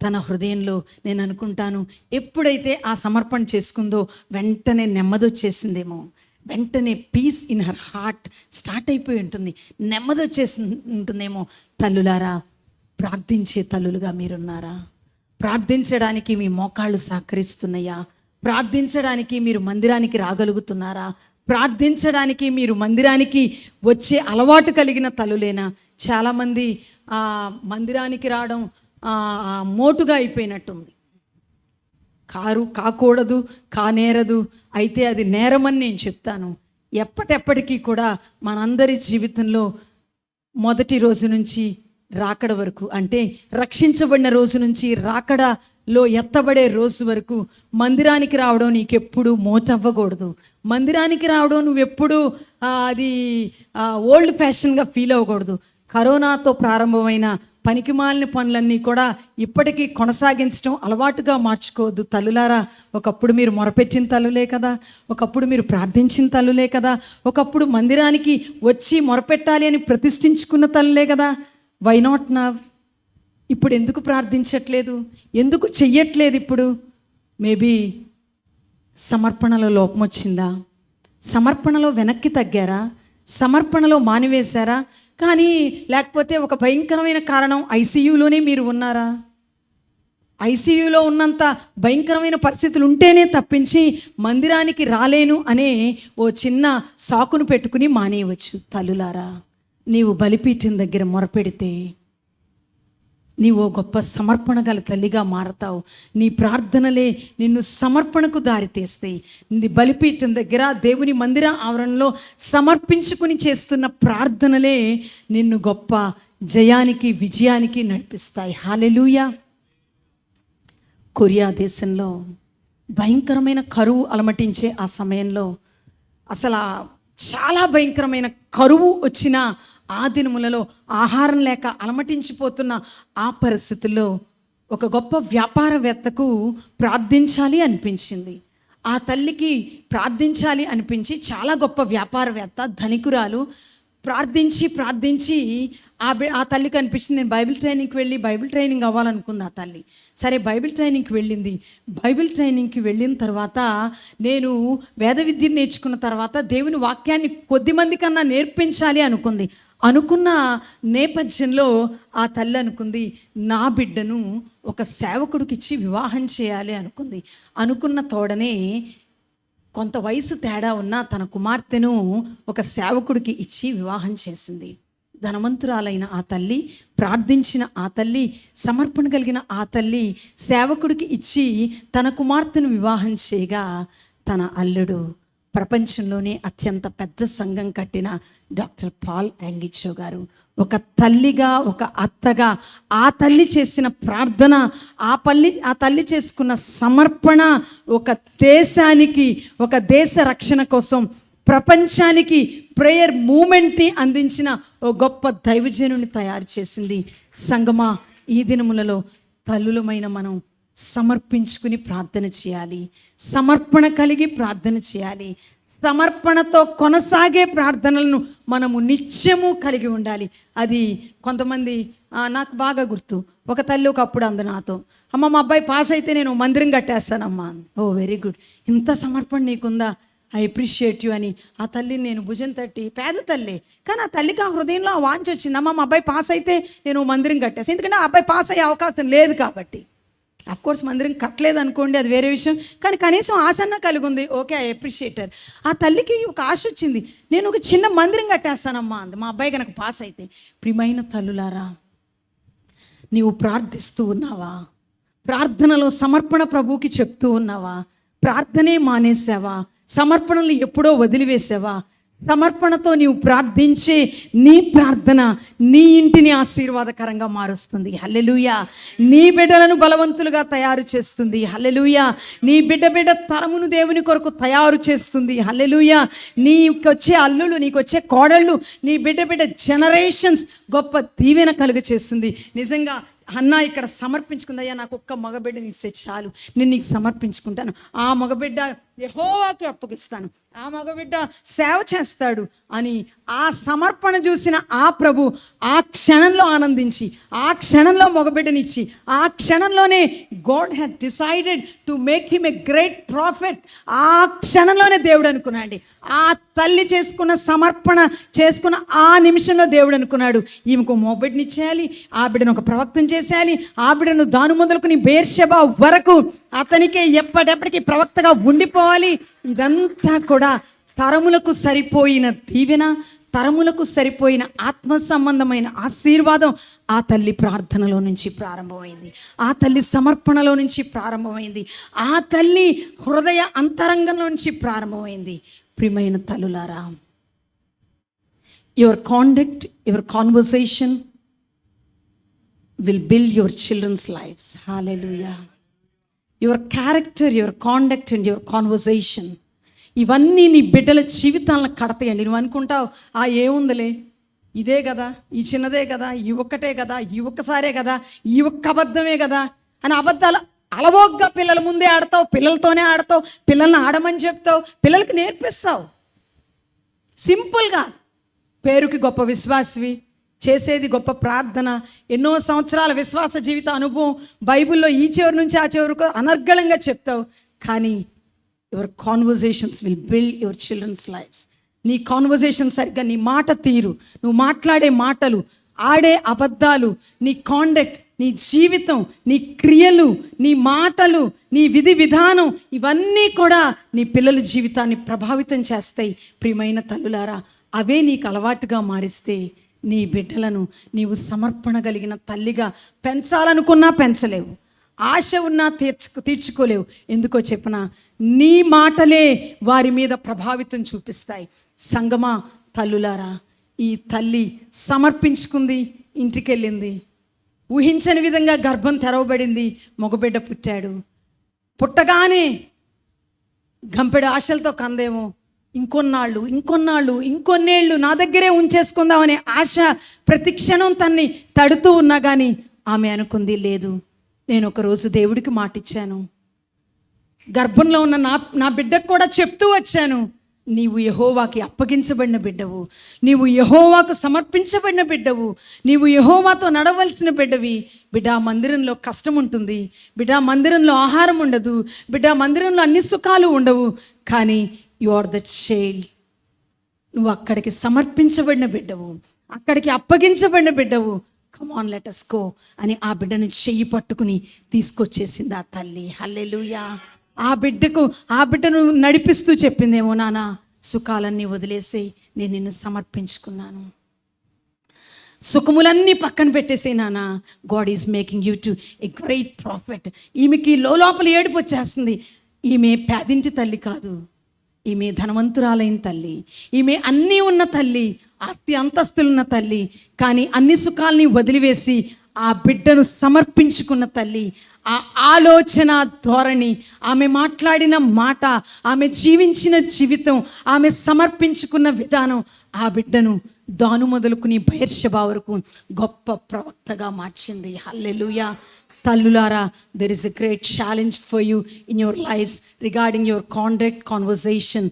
తన హృదయంలో నేను అనుకుంటాను, ఎప్పుడైతే ఆ సమర్పణ చేసుకుందో వెంటనే నెమ్మది వచ్చేసిందేమో, వెంటనే peace in her heart start అయిపోయి ఉంటుంది, నెమ్మది వచ్చేసి ఉంటుందేమో. తల్లులారా, ప్రార్థించే తల్లులుగా మీరున్నారా? ప్రార్థించడానికి మీ మోకాళ్ళు సహకరిస్తున్నాయా? ప్రార్థించడానికి మీరు మందిరానికి రాగలుగుతున్నారా? ప్రార్థించడానికి మీరు మందిరానికి వచ్చే అలవాటు కలిగిన తల్లులేనా? చాలామంది మందిరానికి రావడం మోటుగా అయిపోయినట్టుంది. కాకూడదు, కానేరదు, అయితే అది నేరమని నేను చెప్తాను. ఎప్పటికీ కూడా మనందరి జీవితంలో మొదటి రోజు నుంచి రాకడ వరకు, అంటే రక్షించబడిన రోజు నుంచి రాకడలో ఎత్తబడే రోజు వరకు మందిరానికి రావడం నీకెప్పుడు మోటవ్వకూడదు. మందిరానికి రావడం నువ్వెప్పుడు అది ఓల్డ్ ఫ్యాషన్గా ఫీల్ అవ్వకూడదు. కరోనాతో ప్రారంభమైన పనికిమాలిన పనులన్నీ కూడా ఇప్పటికీ కొనసాగించడం అలవాటుగా మార్చుకోవద్దు. తల్లులారా, ఒకప్పుడు మీరు మొరపెట్టిన తల్లులే కదా, ఒకప్పుడు మీరు ప్రార్థించిన తల్లులే కదా, ఒకప్పుడు మందిరానికి వచ్చి మొరపెట్టాలి అని ప్రతిష్ఠించుకున్న తల్లులే కదా. Why not now? ఇప్పుడు ఎందుకు ప్రార్థించట్లేదు? ఎందుకు చెయ్యట్లేదు? ఇప్పుడు మేబీ సమర్పణలో లోపం వచ్చిందా? సమర్పణలో వెనక్కి తగ్గారా? సమర్పణలో మానివేశారా? కానీ లేకపోతే ఒక భయంకరమైన కారణం, ఐసీయూలోనే మీరు ఉన్నారా? ఐసీయూలో ఉన్నంత భయంకరమైన పరిస్థితులు ఉంటేనే తప్పించి మందిరానికి రాలేను అనే ఓ చిన్న సాకును పెట్టుకుని మానేయవచ్చు. తల్లులారా, నీవు బలిపీఠం దగ్గర మొరపెడితే నీవు గొప్ప సమర్పణ గల తల్లిగా మారతావు. నీ ప్రార్థనలే నిన్ను సమర్పణకు దారితీస్తాయి. నీ బలిపీఠం దగ్గర దేవుని మందిర ఆవరణలో సమర్పించుకుని చేస్తున్న ప్రార్థనలే నిన్ను గొప్ప జయానికి, విజయానికి నడిపిస్తాయి. హల్లెలూయా. కొరియా దేశంలో భయంకరమైన కరువు అలమటించే ఆ సమయంలో, అసలు చాలా భయంకరమైన కరువు వచ్చిన ఆ దినములలో ఆహారం లేక అలమటించిపోతున్న ఆ పరిస్థితుల్లో ఒక గొప్ప వ్యాపారవేత్తకు ప్రార్థించాలి అనిపించింది. ఆ తల్లికి ప్రార్థించాలి అనిపించి, చాలా గొప్ప వ్యాపారవేత్త, ధనికురాలు, ప్రార్థించి ఆ తల్లికి అనిపించింది, నేను బైబిల్ ట్రైనింగ్కి వెళ్ళి బైబిల్ ట్రైనింగ్ అవ్వాలనుకుంది ఆ తల్లి. సరే బైబిల్ ట్రైనింగ్కి వెళ్ళింది. బైబిల్ ట్రైనింగ్కి వెళ్ళిన తర్వాత, నేను వేద విద్యను నేర్చుకున్న తర్వాత దేవుని వాక్యాన్ని కొద్దిమంది కన్నా నేర్పించాలి అనుకున్న నేపథ్యంలో ఆ తల్లి అనుకుంది, నా బిడ్డను ఒక సేవకుడికి ఇచ్చి వివాహం చేయాలి అనుకున్న తోడనే కొంత వయసు తేడా ఉన్న తన కుమార్తెను ఒక సేవకుడికి ఇచ్చి వివాహం చేసింది. ధనవంతురాలైన ఆ తల్లి, ప్రార్థించిన ఆ తల్లి, సమర్పణ కలిగిన ఆ తల్లి సేవకుడికి ఇచ్చి తన కుమార్తెను వివాహం చేయగా, తన అల్లుడు ప్రపంచంలోనే అత్యంత పెద్ద సంఘం కట్టిన డాక్టర్ పాల్ యాంగిచో గారు. ఒక తల్లిగా, ఒక అత్తగా ఆ తల్లి చేసిన ప్రార్థన, ఆ తల్లి చేసుకున్న సమర్పణ ఒక దేశానికి, ఒక దేశ రక్షణ కోసం ప్రపంచానికి ప్రేయర్ మూమెంట్ని అందించిన ఓ గొప్ప దైవజనుని తయారు చేసింది. సంగమా, ఈ దినములలో తల్లులమైన మనం సమర్పించుకుని ప్రార్థన చేయాలి. సమర్పణ కలిగి ప్రార్థన చేయాలి. సమర్పణతో కొనసాగే ప్రార్థనలను మనము నిత్యము కలిగి ఉండాలి. అది కొంతమంది, నాకు బాగా గుర్తు, ఒక తల్లి ఒకప్పుడు అంది నాతో, అమ్మ మా అబ్బాయి పాస్ అయితే నేను మందిరం కట్టేస్తానమ్మా అంది. ఓ వెరీ గుడ్, ఇంత సమర్పణ నీకుందా, ఐ అప్రిషియేట్ యూ అని ఆ తల్లిని నేను భుజం తట్టి, పేద తల్లి కానీ ఆ తల్లికి ఆ హృదయంలో ఆ వాంఛ వచ్చింది, అమ్మ మా అబ్బాయి పాస్ అయితే నేను మందిరం కట్టేస్తాను. ఎందుకంటే ఆ అబ్బాయి పాస్ అయ్యే అవకాశం లేదు కాబట్టి. అఫ్కోర్స్ మందిరం కట్టలేదు అనుకోండి, అది వేరే విషయం, కానీ కనీసం ఆశన్న కలిగి ఉంది. Okay, I appreciate her. ఆ తల్లికి ఒక ఆశ వచ్చింది, నేను ఒక చిన్న మందిరం కట్టేస్తానమ్మా అంది, మా అబ్బాయి కనుక పాస్ అయితే. ప్రియమైన తల్లులారా, నీవు ప్రార్థిస్తూ ఉన్నావా? ప్రార్థనలో సమర్పణ ప్రభువుకి చెప్తూ ఉన్నావా? ప్రార్థనే మానేసావా? సమర్పణలు ఎప్పుడో వదిలివేసావా? సమర్పణతో నీవు ప్రార్థించే నీ ప్రార్థన నీ ఇంటిని ఆశీర్వాదకరంగా మారుస్తుంది. హల్లెలూయా. నీ బిడ్డలను బలవంతులుగా తయారు చేస్తుంది. హల్లెలూయా. నీ బిడ్డ తరమును దేవుని కొరకు తయారు చేస్తుంది. హల్లెలూయా. నీకొచ్చే అల్లులు, నీకొచ్చే కోడళ్ళు, నీ బిడ్డ జనరేషన్స్ గొప్ప దీవెన కలుగ చేస్తుంది. నిజంగా అన్న ఇక్కడ సమర్పించుకుందయ్యా, నాకు ఒక్క మగబిడ్డని ఇస్తే చాలు, నేను నీకు సమర్పించుకుంటాను, ఆ మగబిడ్డ యెహోవాకు అప్పగిస్తాను, ఆ మగబిడ్డ సేవ చేస్తాడు అని ఆ సమర్పణ చూసిన ఆ ప్రభు ఆ క్షణంలో ఆనందించి, ఆ క్షణంలో మగబిడ్డనిచ్చి, ఆ క్షణంలోనే God had decided to make him a great profit. ఆ క్షణంలోనే దేవుడు అనుకున్నాడు. ఆ తల్లి చేసుకున్న సమర్పణ చేసుకున్న ఆ నిమిషంలో దేవుడు అనుకున్నాడు, ఈమెకు మగబిడ్డని ఇచ్చేయాలి, ఆ బిడ్డను ఒక ప్రవక్తను చేసేయాలి, ఆ బిడ్డను దాను మొదలుకుని బేర్షెబా వరకు అతనికే ఎప్పటికీ ప్రవక్తగా ఉండిపోవాలి. ఇదంతా కూడా తరములకు సరిపోయిన దీవెన, తరములకు సరిపోయిన ఆత్మ సంబంధమైన ఆశీర్వాదం ఆ తల్లి ప్రార్థనలో నుంచి ప్రారంభమైంది. ఆ తల్లి సమర్పణలో నుంచి ప్రారంభమైంది. ఆ తల్లి హృదయ అంతరంగంలో నుంచి ప్రారంభమైంది. ప్రియమైన తల్లులారా, your conduct, your conversation will build your children's lives. Hallelujah. Your character, your conduct and your conversation, ఇవన్నీ నీ బిడ్డల జీవితాలను కడతాయండి. నువ్వు అనుకుంటావు, ఏముందిలే, ఇదే కదా, ఈ చిన్నదే కదా, ఈ ఒక్కటే కదా, ఈ ఒక్కసారే కదా, ఈ ఒక్క అబద్ధమే కదా అని అబద్ధాలు అలవోగ్గా పిల్లల ముందే ఆడతావు, పిల్లలతోనే ఆడతావు, పిల్లల్ని ఆడమని చెప్తావు, పిల్లలకి నేర్పిస్తావు. సింపుల్గా పేరుకి గొప్ప విశ్వాసివి, చేసేది గొప్ప ప్రార్థన, ఎన్నో సంవత్సరాల విశ్వాస జీవిత అనుభవం, బైబిల్లో ఈ చివరి నుంచి ఆ చివరికి అనర్గళంగా చెప్తావు. కానీ your conversations will build your children's lifes. నీ కాన్వర్జేషన్ సరిగ్గా, నీ మాట తీరు, నువ్వు మాట్లాడే మాటలు, ఆడే అబద్ధాలు, నీ కాండక్ట్, నీ జీవితం, నీ క్రియలు, నీ మాటలు, నీ విధి విధానం, ఇవన్నీ కూడా నీ పిల్లల జీవితాన్ని ప్రభావితం చేస్తాయి. ప్రియమైన తల్లులారా, అవే నీకు అలవాటుగా మారిస్తే నీ బిడ్డలను నీవు సమర్పణ కలిగిన తల్లిగా పెంచాలనుకున్నా పెంచలేవు, ఆశ ఉన్నా తీర్చుకోలేవు. ఎందుకో చెప్పనా, నీ మాటలే వారి మీద ప్రభావితం చూపిస్తాయి. సంగమా, తల్లులారా, ఈ తల్లి సమర్పించుకుంది, ఇంటికెళ్ళింది, ఊహించని విధంగా గర్భం తెరవబడింది, మగబిడ్డ పుట్టాడు. పుట్టగానే గంపెడు ఆశలతో కందేమో, ఇంకొన్నేళ్ళు నా దగ్గరే ఉంచేసుకుందామనే ఆశ ప్రతిక్షణం తన్ని తడుతూ ఉన్నా కానీ ఆమె అనుకుంది, లేదు, నేను ఒకరోజు దేవుడికి మాటిచ్చాను, గర్భంలో ఉన్న నా బిడ్డకు కూడా చెప్తూ వచ్చాను, నీవు యెహోవాకి అప్పగించబడిన బిడ్డవు, నీవు యెహోవాకు సమర్పించబడిన బిడ్డవు, నీవు యెహోవాతో నడవలసిన బిడ్డవి. బిడ్డా మందిరంలో కష్టం ఉంటుంది, బిడ్డా మందిరంలో ఆహారం ఉండదు, బిడ్డా మందిరంలో అన్ని సుఖాలు ఉండవు, కానీ యు ఆర్ ద చైల్డ్. నువ్వు అక్కడికి సమర్పించబడిన బిడ్డవు, అక్కడికి అప్పగించబడిన బిడ్డవు. కమాన్ లెట్ us గో అని ఆ బిడ్డను చెయ్యి పట్టుకుని తీసుకొచ్చేసింది ఆ తల్లి. హల్లెలూయా. ఆ బిడ్డను నడిపిస్తూ చెప్పిందేమో, నానా సుఖాలన్నీ వదిలేసేయి, నేను నిన్ను సమర్పించుకున్నాను, సుఖములన్నీ పక్కన పెట్టేసే నానా, God is making you to a great profit. ఈమెకి లోపల ఏడుపు వచ్చేస్తుంది. ఈమె పేదింటి తల్లి కాదు, ఈమె ధనవంతురాలైన తల్లి, ఈమె అన్నీ ఉన్న తల్లి, ఆస్తి అంతస్తులున్న తల్లి, కానీ అన్ని సుఖాలని వదిలివేసి ఆ బిడ్డను సమర్పించుకున్న తల్లి. ఆ ఆలోచన ధోరణి, ఆమె మాట్లాడిన మాట, ఆమె జీవించిన జీవితం, ఆమె సమర్పించుకున్న విధానం ఆ బిడ్డను దాను మొదలుకుని బెయేర్షెబా వరకు గొప్ప ప్రవక్తగా మార్చింది. హల్లెలూయా. తల్లులారా, there is a great challenge for you in your lives regarding your conduct, conversation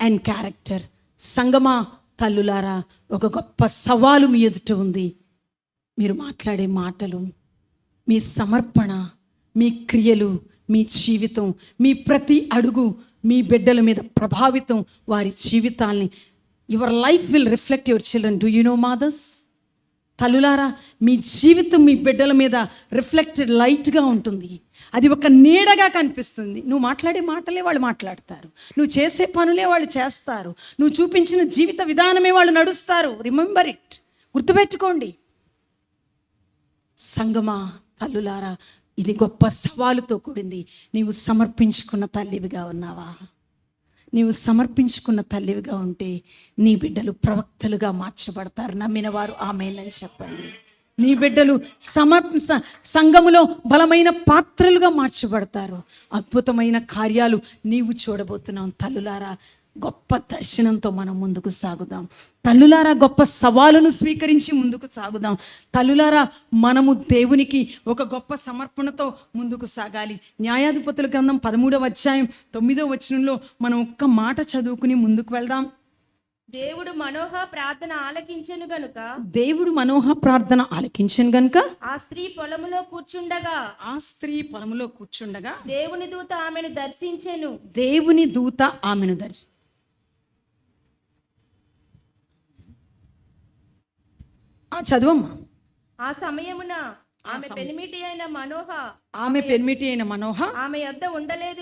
and character. సంగమా, తల్లులారా, ఒక గొప్ప సవాలు మీ ఎదుట ఉంది. మీరు మాట్లాడే మాటలు, మీ సమర్పణ, మీ క్రియలు, మీ జీవితం, మీ ప్రతి అడుగు మీ బిడ్డల మీద ప్రభావితం, వారి జీవితాల్ని. Your life will reflect your children. Do you know mothers? తల్లులారా, మీ జీవితం మీ బిడ్డల మీద రిఫ్లెక్టెడ్ లైట్గా ఉంటుంది. అది ఒక నీడగా కనిపిస్తుంది. నువ్వు మాట్లాడే మాటలే వాళ్ళు మాట్లాడతారు, నువ్వు చేసే పనులే వాళ్ళు చేస్తారు, నువ్వు చూపించిన జీవిత విధానమే వాళ్ళు నడుస్తారు. రిమెంబర్ ఇట్, గుర్తుపెట్టుకోండి. సంగమా, తల్లులారా, ఇది గొప్ప సవాలుతో కూడింది. నీవు సమర్పించుకున్న తల్లివిగా ఉన్నావా? నీవు సమర్పించుకున్న తల్లివిగా ఉంటే నీ బిడ్డలు ప్రవక్తలుగా మార్చబడతారు. నమ్మిన వారు ఆమేనని చెప్పండి. నీ బిడ్డలు సంఘములో బలమైన పాత్రలుగా మార్చబడతారు. అద్భుతమైన కార్యాలు నీవు చూడబోతున్నావు. తల్లులారా, గొప్ప దర్శనంతో మనం ముందుకు సాగుదాం. తల్లులారా, గొప్ప సవాలును స్వీకరించి ముందుకు సాగుదాం. తల్లులారా, మనము దేవునికి ఒక గొప్ప సమర్పణతో ముందుకు సాగాలి. న్యాయాధిపతుల గ్రంథం 13వ అధ్యాయం 9వ వచనంలో మనం ఒక్క మాట చదువుకుని ముందుకు వెళ్దాం. దేవుడు మనోహ ప్రార్థన ఆలకించెను గనుక, దేవుడు మనోహ ప్రార్థన ఆలకించెను గనుక, ఆ స్త్రీ పొలములో కూర్చుండగా దేవుని దూత ఆమెను దర్శించెను. దేవుని దూత ఆమెను చదువమ్మా. ఆ సమయమున ఆమె పెనిమిటి అయిన మనోహ ఆమె యొద్ద ఉండలేదు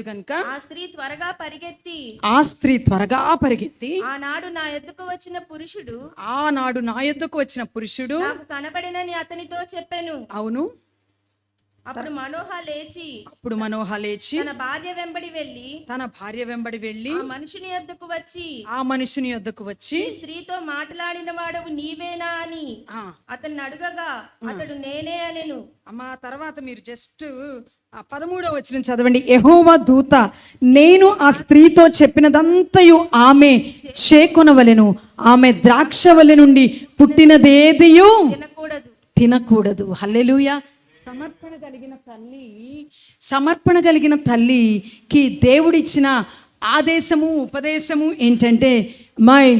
గనుక ఆ స్త్రీ త్వరగా పరిగెత్తి ఆనాడు నా యొద్దకు వచ్చిన పురుషుడు నాకు కనబడినని అతనితో చెప్పెను. అవును. అప్పుడు మనోహ లేచి తన భార్య వెంబడి వెళ్ళి ఆ మనుషుని యొద్దకు వచ్చి స్త్రీతో మాట్లాడిన వాడవు నీవేనా అని అతన్ని అడుగగా అతడు నేనే అనెను. అమ్మా, తర్వాత మీరు జస్ట్ 13వ వచనం చదవండి. యెహోవా దూత, నేను ఆ స్త్రీతో చెప్పినదంతయు ఆమె చేకొనవలెను, ఆమె ద్రాక్షవల్లి నుండి పుట్టినదేదియు తినకూడదు. హల్లెలూయా. సమర్పణ కలిగిన తల్లికి దేవుడిచ్చిన ఆదేశము, ఉపదేశము ఏంటంటే, అమ్మాయి,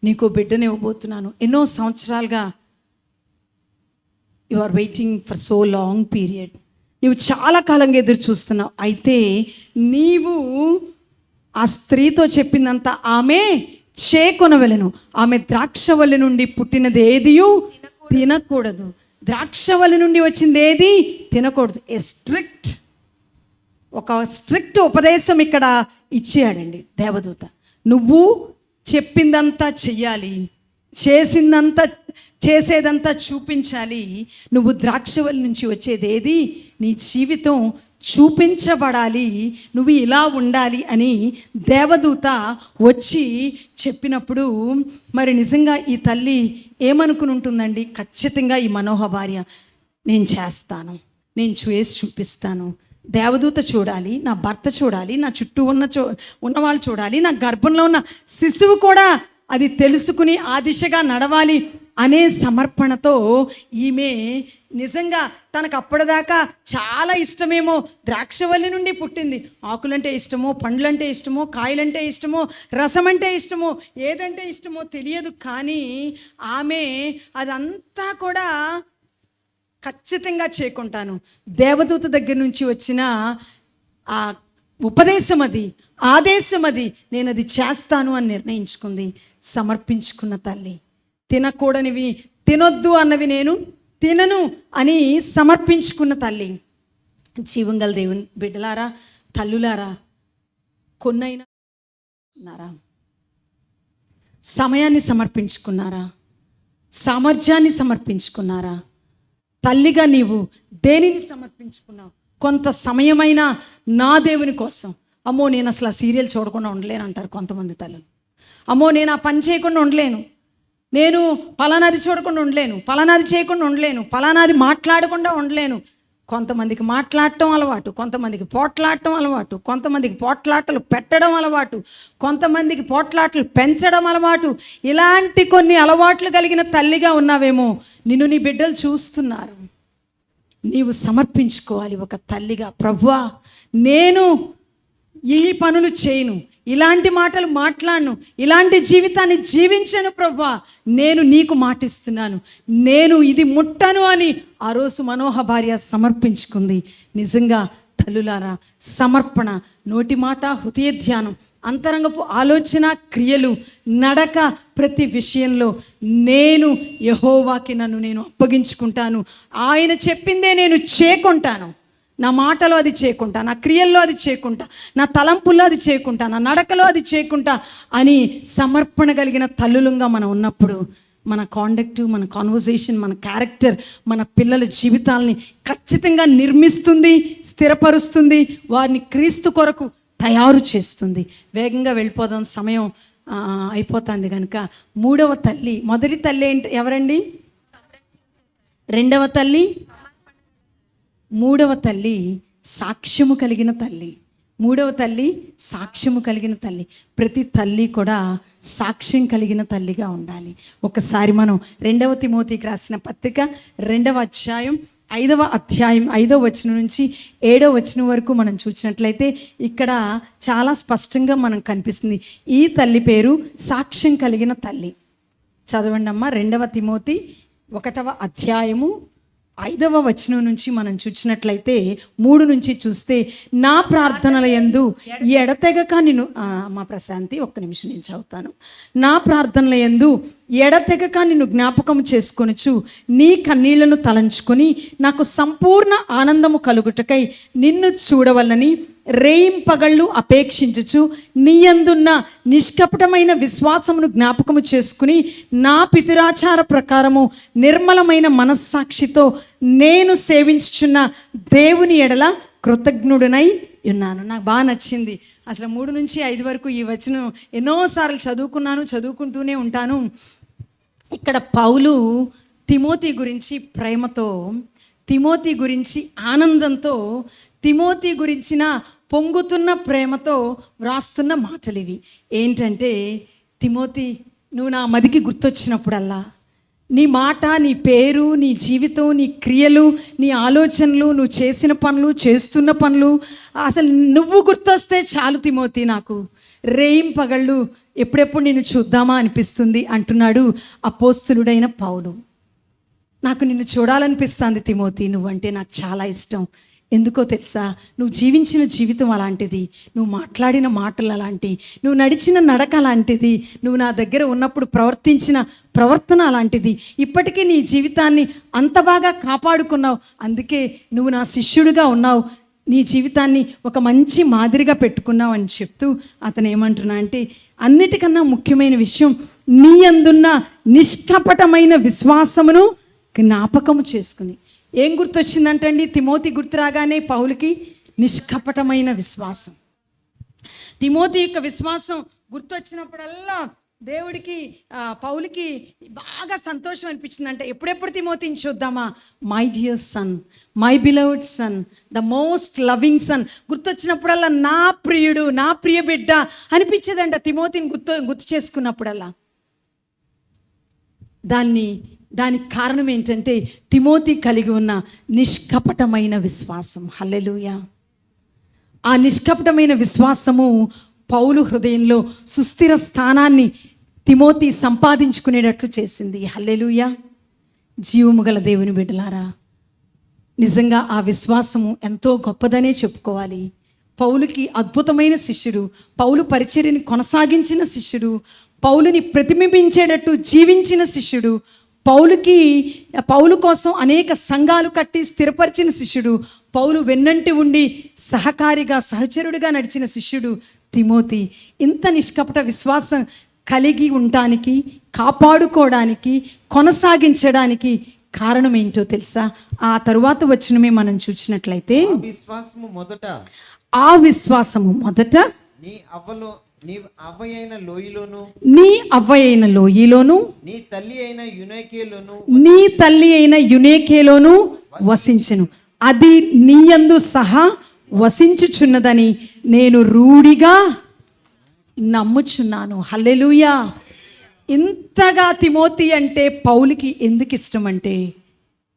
నీకు బిడ్డని ఇవ్వబోతున్నాను. ఎన్నో సంవత్సరాలుగా you are waiting for so long period. నువ్వు చాలా కాలంగా ఎదురు చూస్తున్నావు. అయితే నీవు ఆ స్త్రీతో చెప్పినంత ఆమె చేకొనవలెను, ఆమె ద్రాక్షవల్లి నుండి పుట్టినది ఏదియు తినకూడదు. ద్రాక్షవల్లి నుండి వచ్చింది ఏది తినకూడదు. ఒక స్ట్రిక్ట్ ఉపదేశం ఇక్కడ ఇచ్చాడండి దేవదూత. నువ్వు చెప్పిందంతా చెయ్యాలి, చేసేదంతా చూపించాలి. నువ్వు ద్రాక్షవల్లి నుంచి వచ్చేది ఏది, నీ జీవితం చూపించబడాలి, నువ్వు ఇలా ఉండాలి అని దేవదూత వచ్చి చెప్పినప్పుడు మరి నిజంగా ఈ తల్లి ఏమనుకుని ఉంటుందండి? ఖచ్చితంగా ఈ మనోహ భార్య, నేను చేస్తాను, నేను చేసి చూపిస్తాను. దేవదూత చూడాలి, నా భర్త చూడాలి, నా చుట్టూ ఉన్నవాళ్ళు చూడాలి, నా గర్భంలో ఉన్న శిశువు కూడా అది తెలుసుకుని ఆ దిశగా నడవాలి అనే సమర్పణతో ఈమె నిజంగా తనకు అప్పటిదాకా చాలా ఇష్టమేమో, ద్రాక్షవల్లి నుండి పుట్టింది, ఆకులంటే ఇష్టమో, పండ్లంటే ఇష్టమో, కాయలంటే ఇష్టమో, రసం అంటే ఇష్టమో, ఏదంటే ఇష్టమో తెలియదు. కానీ ఆమె అదంతా కూడా ఖచ్చితంగా చేకుంటాను, దేవదూత దగ్గర నుంచి వచ్చిన ఆ ఉపదేశం అది, ఆదేశం అది, నేను అది చేస్తాను అని నిర్ణయించుకుంది. సమర్పించుకున్న తల్లి. తినకూడనివి, తినొద్దు అన్నవి నేను తినను అని సమర్పించుకున్న తల్లి. జీవంగల దేవుని బిడ్డలారా, తల్లులారా, కొన్నైనా ఉన్నారా? సమయాన్ని సమర్పించుకున్నారా? సామర్థ్యాన్ని సమర్పించుకున్నారా? తల్లిగా నీవు దేనిని సమర్పించుకున్నావు? కొంత సమయమైనా నా దేవుని కోసం. అమ్మో నేను అసలు ఆ సీరియల్ చూడకుండా ఉండలేను అంటారు కొంతమంది తల్లులు. అమ్మో నేను ఆ పని చేయకుండా ఉండలేను, నేను పలానాది చూడకుండా ఉండలేను, పలానాది చేయకుండా ఉండలేను, పలానాది మాట్లాడకుండా ఉండలేను. కొంతమందికి మాట్లాడటం అలవాటు, కొంతమందికి పోట్లాడటం అలవాటు, కొంతమందికి పోట్లాటలు పెట్టడం అలవాటు, కొంతమందికి పోట్లాటలు పెంచడం అలవాటు. ఇలాంటి కొన్ని అలవాట్లు కలిగిన తల్లిగా ఉన్నావేమో. నిన్ను నీ బిడ్డలు చూస్తున్నారు. నీవు సమర్పించుకోవాలి ఒక తల్లిగా. ప్రభువా, నేను ఈ పనులు చేయను, ఇలాంటి మాటలు మాట్లాడను, ఇలాంటి జీవితాన్ని జీవించను ప్రభువా, నేను నీకు మాటిస్తున్నాను, నేను ఇది ముట్టను అని ఆ రోజు మనోహ భార్య సమర్పించుకుంది. నిజంగా తల్లులారా, సమర్పణ, నోటి మాట, హృదయ ధ్యానం, అంతరంగపు ఆలోచన, క్రియలు, నడక, ప్రతి విషయంలో నేను యెహోవాకి నన్ను నేను అప్పగించుకుంటాను. ఆయన చెప్పిందే నేను చేకుంటాను. నా మాటలో అది చేయకుంటా, నా క్రియల్లో అది చేయకుంటా, నా తలంపుల్లో అది చేయకుంటా, నా నడకలో అది చేయకుంటా అని సమర్పణ కలిగిన తల్లులుగా మనం ఉన్నప్పుడు మన కాండక్ట్, మన కాన్వర్జేషన్, మన క్యారెక్టర్ మన పిల్లల జీవితాలని ఖచ్చితంగా నిర్మిస్తుంది, స్థిరపరుస్తుంది, వారిని క్రీస్తు కొరకు తయారు చేస్తుంది. వేగంగా వెళ్ళిపోదాం, సమయం అయిపోతుంది కనుక. మూడవ తల్లి, మొదటి తల్లి ఎవరండి? రెండవ తల్లి, మూడవ తల్లి సాక్ష్యము కలిగిన తల్లి. మూడవ తల్లి సాక్ష్యము కలిగిన తల్లి. ప్రతి తల్లి కూడా సాక్ష్యం కలిగిన తల్లిగా ఉండాలి. ఒకసారి మనం 2 తిమోతికి రాసిన పత్రిక 2వ అధ్యాయం 5వ అధ్యాయం 5వ వచనం నుంచి 7వ వచనం వరకు మనం చూసినట్లయితే ఇక్కడ చాలా స్పష్టంగా మనం కనిపిస్తుంది. ఈ తల్లి పేరు సాక్ష్యం కలిగిన తల్లి. చదవండి అమ్మా. 2వ తిమోతి 1వ అధ్యాయము 5వ వచనం నుంచి మనం చూసినట్లయితే 3 నుంచి చూస్తే, నా ప్రార్థనల యందు ఎడతెగక నిన్ను మా ప్రశాంతి ఒక్క నిమిషం నేను చదువుతాను. నా ప్రార్థనల యందు ఎడతెగక నిన్ను జ్ఞాపకం చేసుకొనుచు నీ కన్నీళ్లను తలంచుకొని నాకు సంపూర్ణ ఆనందము కలుగుటకై నిన్ను చూడవలనని రేయింపగళ్ళు అపేక్షించుచు నీ యందున్న నిష్కపటమైన విశ్వాసమును జ్ఞాపకము చేసుకుని నా పితురాచార ప్రకారము నిర్మలమైన మనస్సాక్షితో నేను సేవించుచున్న దేవుని ఎడల కృతజ్ఞుడనై ఉన్నాను. నాకు బాగా నచ్చింది. అసలు 3 నుంచి 5 వరకు ఈ వచనం ఎన్నోసార్లు చదువుకుంటూనే ఉంటాను. ఇక్కడ పౌలు తిమోతి గురించి ప్రేమతో, తిమోతి గురించి ఆనందంతో, తిమోతి గురించిన పొంగుతున్న ప్రేమతో వ్రాస్తున్న మాటలు ఇవి. ఏంటంటే, తిమోతి, నువ్వు నా మదికి గుర్తొచ్చినప్పుడల్లా నీ మాట, నీ పేరు, నీ జీవితం, నీ క్రియలు, నీ ఆలోచనలు, నువ్వు చేసిన పనులు, చేస్తున్న పనులు, అసలు నువ్వు గుర్తొస్తే చాలు తిమోతి, నాకు రేయింపగళ్ళు ఎప్పుడెప్పుడు నిన్ను చూద్దామా అనిపిస్తుంది అంటున్నాడు అపోస్తలుడైన పౌలు. నాకు నిన్ను చూడాలనిపిస్తుంది తిమోతి, నువ్వంటే నాకు చాలా ఇష్టం. ఎందుకో తెలుసా? నువ్వు జీవించిన జీవితం అలాంటిది, నువ్వు మాట్లాడిన మాటలు అలాంటివి, నువ్వు నడిచిన నడక అలాంటిది, నువ్వు నా దగ్గర ఉన్నప్పుడు ప్రవర్తించిన ప్రవర్తన అలాంటిది. ఇప్పటికీ నీ జీవితాన్ని అంత బాగా కాపాడుకున్నావు, అందుకే నువ్వు నా శిష్యుడిగా ఉన్నావు, నీ జీవితాన్ని ఒక మంచి మాదిరిగా పెట్టుకున్నావు అని చెప్తూ అతను ఏమంటున్నా అంటే, అన్నిటికన్నా ముఖ్యమైన విషయం, నీ అందున్న నిష్కపటమైన విశ్వాసమును జ్ఞాపకము చేసుకుని. ఏం గుర్తొచ్చిందంటండి తిమోతి గుర్తు రాగానే పౌలుకి? నిష్కపటమైన విశ్వాసం. తిమోతి యొక్క విశ్వాసం గుర్తొచ్చినప్పుడల్లా దేవుడికి, పౌలుకి బాగా సంతోషం అనిపించిందంట. ఎప్పుడెప్పుడు తిమోతిని చూద్దామా? My dear son, my beloved son, the most loving son గుర్తొచ్చినప్పుడల్లా నా ప్రియుడు, నా ప్రియ బిడ్డ అనిపించేదంట తిమోతిని గుర్తు చేసుకున్నప్పుడల్లా. దానికి కారణం ఏంటంటే తిమోతి కలిగి ఉన్న నిష్కపటమైన విశ్వాసం. హల్లెలూయా. ఆ నిష్కపటమైన విశ్వాసము పౌలు హృదయంలో సుస్థిర స్థానాన్ని తిమోతి సంపాదించుకునేటట్లు చేసింది. హల్లెలూయా. జీవము గల దేవుని బిడ్డలారా, నిజంగా ఆ విశ్వాసము ఎంతో గొప్పదనే చెప్పుకోవాలి. పౌలుకి అద్భుతమైన శిష్యుడు, పౌలు పరిచర్యని కొనసాగించిన శిష్యుడు, పౌలుని ప్రతిబింబించేటట్టు జీవించిన శిష్యుడు, పౌలు కోసం అనేక సంఘాలు కట్టి స్థిరపరిచిన శిష్యుడు, పౌలు వెన్నంటి ఉండి సహకారిగా సహచరుడిగా నడిచిన శిష్యుడు తిమోతి. ఇంత నిష్కపట విశ్వాసం కలిగి ఉండటానికి, కాపాడుకోవడానికి, కొనసాగించడానికి కారణం ఏంటో తెలుసా? ఆ తరువాత వచనమే మనం చూసినట్లయితే, ఆ విశ్వాసము మొదట నీ అవ్వయైన లోయలోను, నీ తల్లి అయిన యునేకేలోను వసించెను. అది నీయందు సహా వసించుచున్నదని నేను రూఢిగా నమ్ముచున్నాను. హల్లెలూయా. ఇంతగా తిమోతి అంటే పౌలుకి ఎందుకు ఇష్టం అంటే,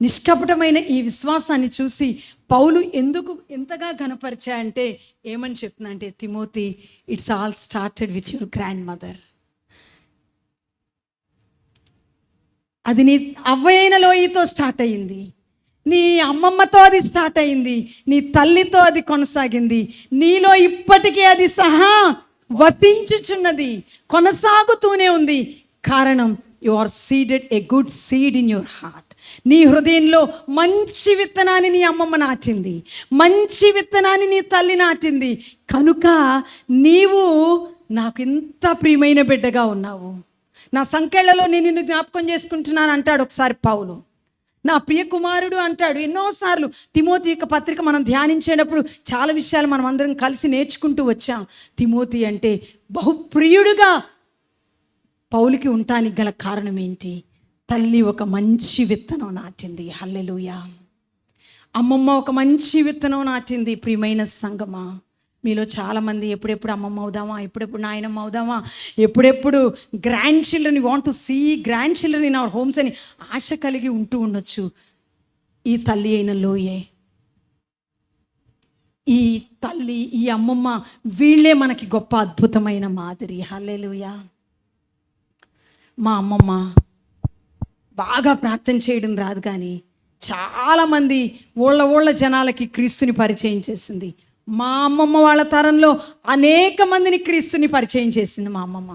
నిష్కపటమైన ఈ విశ్వాసాన్ని చూసి పౌలు ఎందుకు ఎంతగా ఘనపరిచాయంటే ఏమని చెప్తున్నా అంటే, Timothy, it's all started with your grand mother. అది నీ అవ్వయైన లోయతో స్టార్ట్ అయ్యింది, నీ అమ్మమ్మతో అది స్టార్ట్ అయింది, నీ తల్లితో అది కొనసాగింది, నీలో ఇప్పటికీ అది సహా వసించుచున్నది, కొనసాగుతూనే ఉంది. కారణం, you are seeded a good seed in your heart. నీ హృదయంలో మంచి విత్తనాన్ని నీ అమ్మమ్మ నాటింది, మంచి విత్తనాన్ని నీ తల్లి నాటింది. కనుక నీవు నాకు ఇంత ప్రియమైన బిడ్డగా ఉన్నావు. నా సంకెళ్లలో నేను నిన్ను జ్ఞాపకం చేసుకుంటున్నాను అంటాడు ఒకసారి పౌలు. నా ప్రియ కుమారుడు అంటాడు ఎన్నోసార్లు. తిమోతి యొక్క పత్రిక మనం ధ్యానించేటప్పుడు చాలా విషయాలు మనం అందరం కలిసి నేర్చుకుంటూ వచ్చాం. తిమోతి అంటే బహుప్రియుడుగా పౌలుకి ఉండటానికి గల కారణం ఏంటి? తల్లి ఒక మంచి విత్తనం నాటింది. హల్లెలూయా. అమ్మమ్మ ఒక మంచి విత్తనం నాటింది. ప్రియమైన సంగమా, మీలో చాలామంది ఎప్పుడెప్పుడు అమ్మమ్మ అవుదామా, ఎప్పుడెప్పుడు నాయనమ్మ అవుదామా, ఎప్పుడెప్పుడు grandchildren, you want to see grandchildren in our homes అని ఆశ కలిగి ఉంటూ ఉండొచ్చు. ఈ తల్లి అయిన లోయే, ఈ తల్లి, ఈ అమ్మమ్మ, వీళ్ళే మనకి గొప్ప అద్భుతమైన మాదిరి. హల్లెలూయా. మా అమ్మమ్మ బాగా ప్రార్థన చేయడం రాదు, కానీ చాలామంది ఊళ్ళ జనాలకి క్రీస్తుని పరిచయం చేసింది. మా అమ్మమ్మ వాళ్ళ తరంలో అనేక మందిని క్రీస్తుని పరిచయం చేసింది మా అమ్మమ్మ.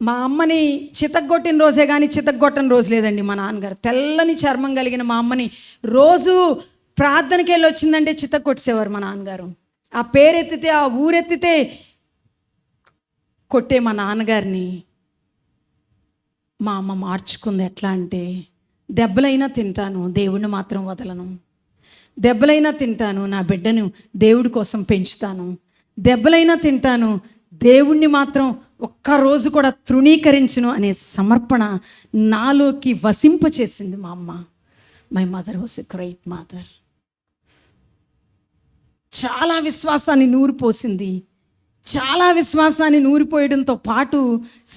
మా అమ్మని చితగ్గొట్టిన రోజే కానీ చితగ్గొట్టని రోజు లేదండి. మా నాన్నగారు తెల్లని చర్మం కలిగిన మా అమ్మని రోజు ప్రార్థనకి వెళ్ళి వచ్చిందంటే చితగ్గొట్టేసేవారు మా నాన్నగారు. ఆ పేరెత్తితే, ఆ ఊరెత్తితే కొట్టే మా నాన్నగారిని మా అమ్మ మార్చుకుంది. ఎట్లా అంటే, దెబ్బలైనా తింటాను, దేవుణ్ణి మాత్రం వదలను. దెబ్బలైనా తింటాను, నా బిడ్డను దేవుడి కోసం పెంచుతాను. దెబ్బలైనా తింటాను, దేవుణ్ణి మాత్రం ఒక్కరోజు కూడా తృణీకరించును అనే సమర్పణ నాలోకి వసింపచేసింది మా అమ్మ. My mother was a great mother. చాలా విశ్వాసాన్ని నూరిపోసింది. చాలా విశ్వాసాన్ని నూరిపోయడంతో పాటు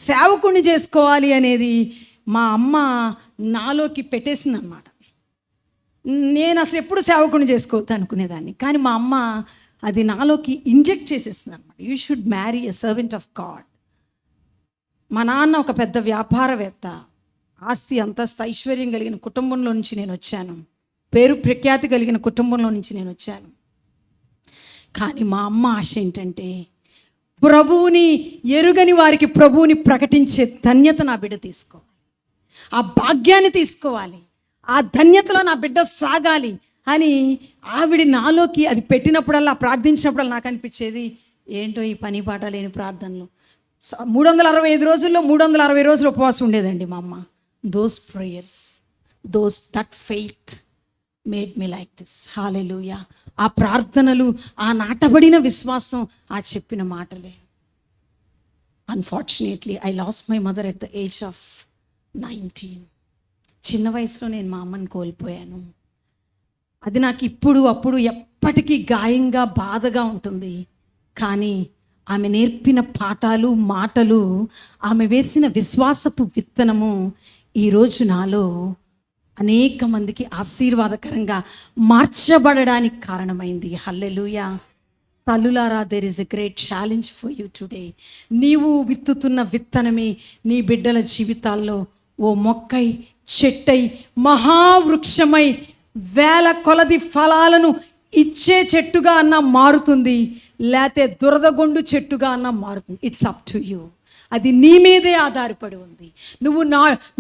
సేవకుని చేసుకోవాలి అనేది మా అమ్మ నాలోకి పెట్టేసింది అన్నమాట. నేను అసలు ఎప్పుడు సేవకుని చేసుకోవద్దు అనుకునేదాన్ని, కానీ మా అమ్మ అది నాలోకి ఇంజెక్ట్ చేసేసింది అనమాట. You should marry a servant of God. మా నాన్న ఒక పెద్ద వ్యాపారవేత్త, ఆస్తి అంతస్తు ఐశ్వర్యం కలిగిన కుటుంబంలో నుంచి నేను వచ్చాను, పేరు ప్రఖ్యాతి కలిగిన కుటుంబంలో నుంచి నేను వచ్చాను. కానీ మా అమ్మ ఆశ ఏంటంటే, ప్రభువుని ఎరుగని వారికి ప్రభువుని ప్రకటించే ధన్యత నా బిడ్డ తీసుకోవాలి, ఆ భాగ్యాన్ని తీసుకోవాలి, ఆ ధన్యతలో నా బిడ్డ సాగాలి అని ఆవిడ నాలోకి అది పెట్టినప్పుడల్లా, ప్రార్థించినప్పుడల్లా నాకు అనిపించేది, ఏంటో ఈ పని పాట లేని ప్రార్థనలు. 365 రోజుల్లో 360 రోజులు ఉపవాసం ఉండేదండి మా అమ్మ. Those prayers, that faith made me like this. Hallelujah. ఆ ప్రార్థనలు, ఆ నాటబడిన విశ్వాసం, ఆ చెప్పిన మాటలే. Unfortunately I lost my mother at the age of 19. చిన్న వయసులో నేను మా అమ్మని కోల్పోయాను. అది నాకు అప్పుడు ఎప్పటికీ గాయంగా, బాధగా ఉంటుంది. కానీ ఆమె నేర్పిన పాఠాలు, మాటలు, ఆమె వేసిన విశ్వాసపు విత్తనము ఈరోజు నాలో అనేక మందికి ఆశీర్వాదకరంగా మార్చబడడానికి కారణమైంది. హల్లెలూయా. తల్లులారా, there is a great challenge for you today. నీవు విత్తుతున్న విత్తనమే నీ బిడ్డల జీవితాల్లో ఓ మొక్కై, చెట్టై, మహావృక్షమై వేల కొలది ఫలాలను ఇచ్చే చెట్టుగా అన్న మారుతుంది, లేతే దురదగొండు చెట్టుగా అన్న మారుతుంది. It's up to you. అది నీ మీదే ఆధారపడి ఉంది.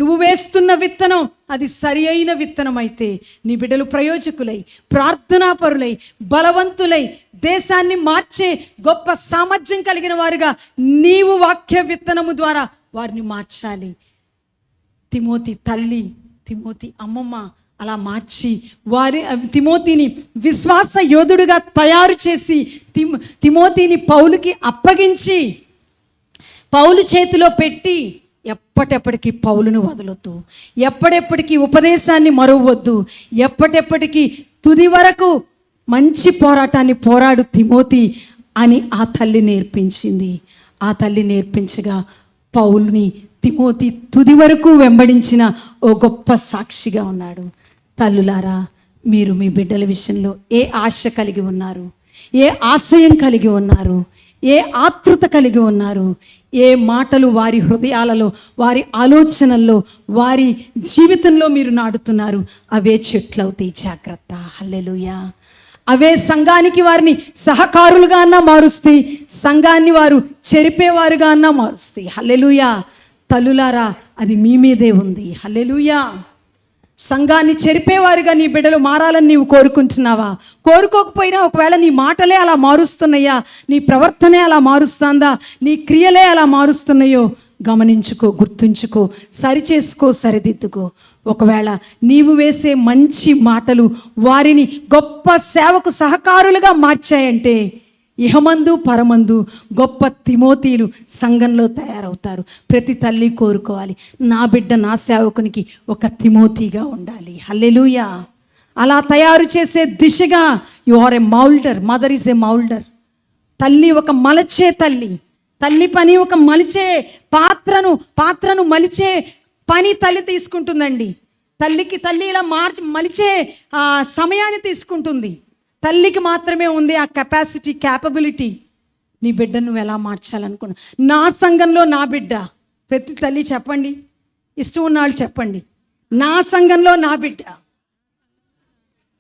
నువ్వు వేస్తున్న విత్తనం అది సరి అయిన విత్తనం అయితే నీ బిడ్డలు ప్రయోజకులై, ప్రార్థనాపరులై, బలవంతులై, దేశాన్ని మార్చే గొప్ప సామర్థ్యం కలిగిన వారుగా నీవు వాక్య విత్తనము ద్వారా వారిని మార్చాలి. తిమోతి తల్లి, తిమోతి అమ్మమ్మ అలా మార్చి తిమోతిని విశ్వాస యోధుడిగా తయారు చేసి తిమోతిని పౌలుకి అప్పగించి పౌలు చేతిలో పెట్టి ఎప్పటెప్పటికీ పౌలును వదలొద్దు, ఎప్పటికీ ఉపదేశాన్ని మరువద్దు, ఎప్పటికీ తుది వరకు మంచి పోరాటాన్ని పోరాడు తిమోతి అని ఆ తల్లి నేర్పించింది. ఆ తల్లి నేర్పించగా పౌలుని తిమోతి తుది వరకు వెంబడించిన ఓ గొప్ప సాక్షిగా ఉన్నాడు. తల్లులారా, మీరు మీ బిడ్డల విషయంలో ఏ ఆశ కలిగి ఉన్నారు, ఏ ఆశయం కలిగి ఉన్నారు, ఏ ఆతృత కలిగి ఉన్నారు, ఏ మాటలు వారి హృదయాలలో, వారి ఆలోచనల్లో, వారి జీవితంలో మీరు నాటుతున్నారు, అవే చెట్లవుతాయి. జాగ్రత్త. హల్లెలూయా. అవే సంఘానికి వారిని సహకారులుగా అన్నా మారుస్తాయి, సంఘాన్ని వారు చెరిపేవారుగా అన్నా మారుస్తాయి. హల్లెలూయా. తల్లులారా, అది మీ మీదే ఉంది. హల్లెలూయా. సంఘాన్ని చెరిపేవారుగా నీ బిడ్డలు మారాలని నీవు కోరుకుంటున్నావా? కోరుకోకపోయినా ఒకవేళ నీ మాటలే అలా మారుస్తున్నాయా, నీ ప్రవర్తనే అలా మారుస్తుందా, నీ క్రియలే అలా మారుస్తున్నాయో గమనించుకో, గుర్తుంచుకో, సరిచేసుకో, సరిదిద్దుకో. ఒకవేళ నీవు వేసే మంచి మాటలు వారిని గొప్ప సేవకు సహకారులుగా మార్చాయంటే ఇహమందు పరమందు గొప్ప తిమోతీలు సంఘంలో తయారవుతారు. ప్రతి తల్లి కోరుకోవాలి, నా బిడ్డ నా సేవకునికి ఒక తిమోతిగా ఉండాలి. హల్లెలూయా. అలా తయారు చేసే దిశగా you are a moulder. Mother is a moulder. తల్లి ఒక మలచే తల్లి. తల్లి పని ఒక మలిచే పాత్రను మలిచే పని తల్లి తీసుకుంటుందండి. తల్లి ఇలా మలిచే సమయాన్ని తీసుకుంటుంది. తల్లికి మాత్రమే ఉంది ఆ కెపాసిటీ, క్యాపబిలిటీ. నీ బిడ్డ నువ్వు ఎలా మార్చాలనుకున్నా. నా సంఘంలో నా బిడ్డ, ప్రతి తల్లి చెప్పండి, ఇష్టం ఉన్నవాళ్ళు చెప్పండి, నా సంఘంలో నా బిడ్డ,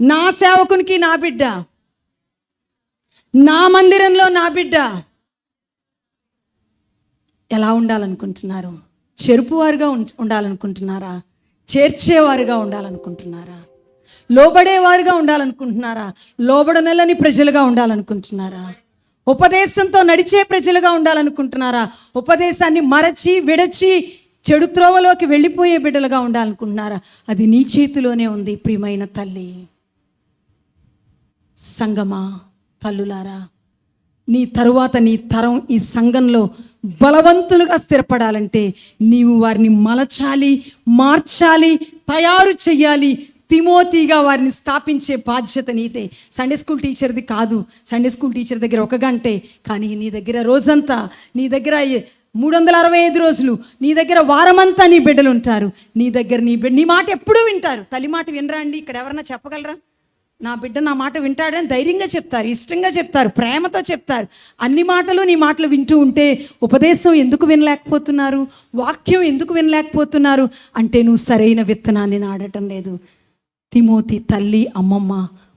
నా సేవకునికి నా బిడ్డ, నా మందిరంలో నా బిడ్డ ఎలా ఉండాలనుకుంటున్నారు? చెరుపువారుగా ఉండాలనుకుంటున్నారా? చేర్చేవారుగా ఉండాలనుకుంటున్నారా? లోబడేవారుగా ఉండాలనుకుంటున్నారా? లోబడనెలని ప్రజలుగా ఉండాలనుకుంటున్నారా? ఉపదేశంతో నడిచే ప్రజలుగా ఉండాలనుకుంటున్నారా? ఉపదేశాన్ని మరచి విడచి చెడు త్రోవలోకి వెళ్ళిపోయే బిడ్డలుగా ఉండాలనుకుంటున్నారా? అది నీ చేతిలోనే ఉంది ప్రియమైన తల్లి. సంగమా, తల్లులారా, నీ తరువాత నీ తరం ఈ సంఘంలో బలవంతులుగా స్థిరపడాలంటే నీవు వారిని మలచాలి, మార్చాలి, తయారు చెయ్యాలి. తిమోతిగా వారిని స్థాపించే బాధ్యత నీదే. సండే స్కూల్ టీచర్ది కాదు. సండే స్కూల్ టీచర్ దగ్గర 1 గంటే, కానీ నీ దగ్గర రోజంతా, నీ దగ్గర 365 రోజులు, నీ దగ్గర వారమంతా నీ బిడ్డలు ఉంటారు. నీ దగ్గర నీ మాట ఎప్పుడూ వింటారు. తల్లి మాట వినరా అండి? ఇక్కడ ఎవరన్నా చెప్పగలరా? నా బిడ్డ నా మాట వింటాడని ధైర్యంగా చెప్తారు, ఇష్టంగా చెప్తారు, ప్రేమతో చెప్తారు. అన్ని మాటలు నీ మాటలు వింటూ ఉంటే ఉపదేశం ఎందుకు వినలేకపోతున్నారు? వాక్యం ఎందుకు వినలేకపోతున్నారు? అంటే నువ్వు సరైన విత్తనాన్ని నాడటం లేదు. తిమోతి తల్లి, అమ్మమ్మ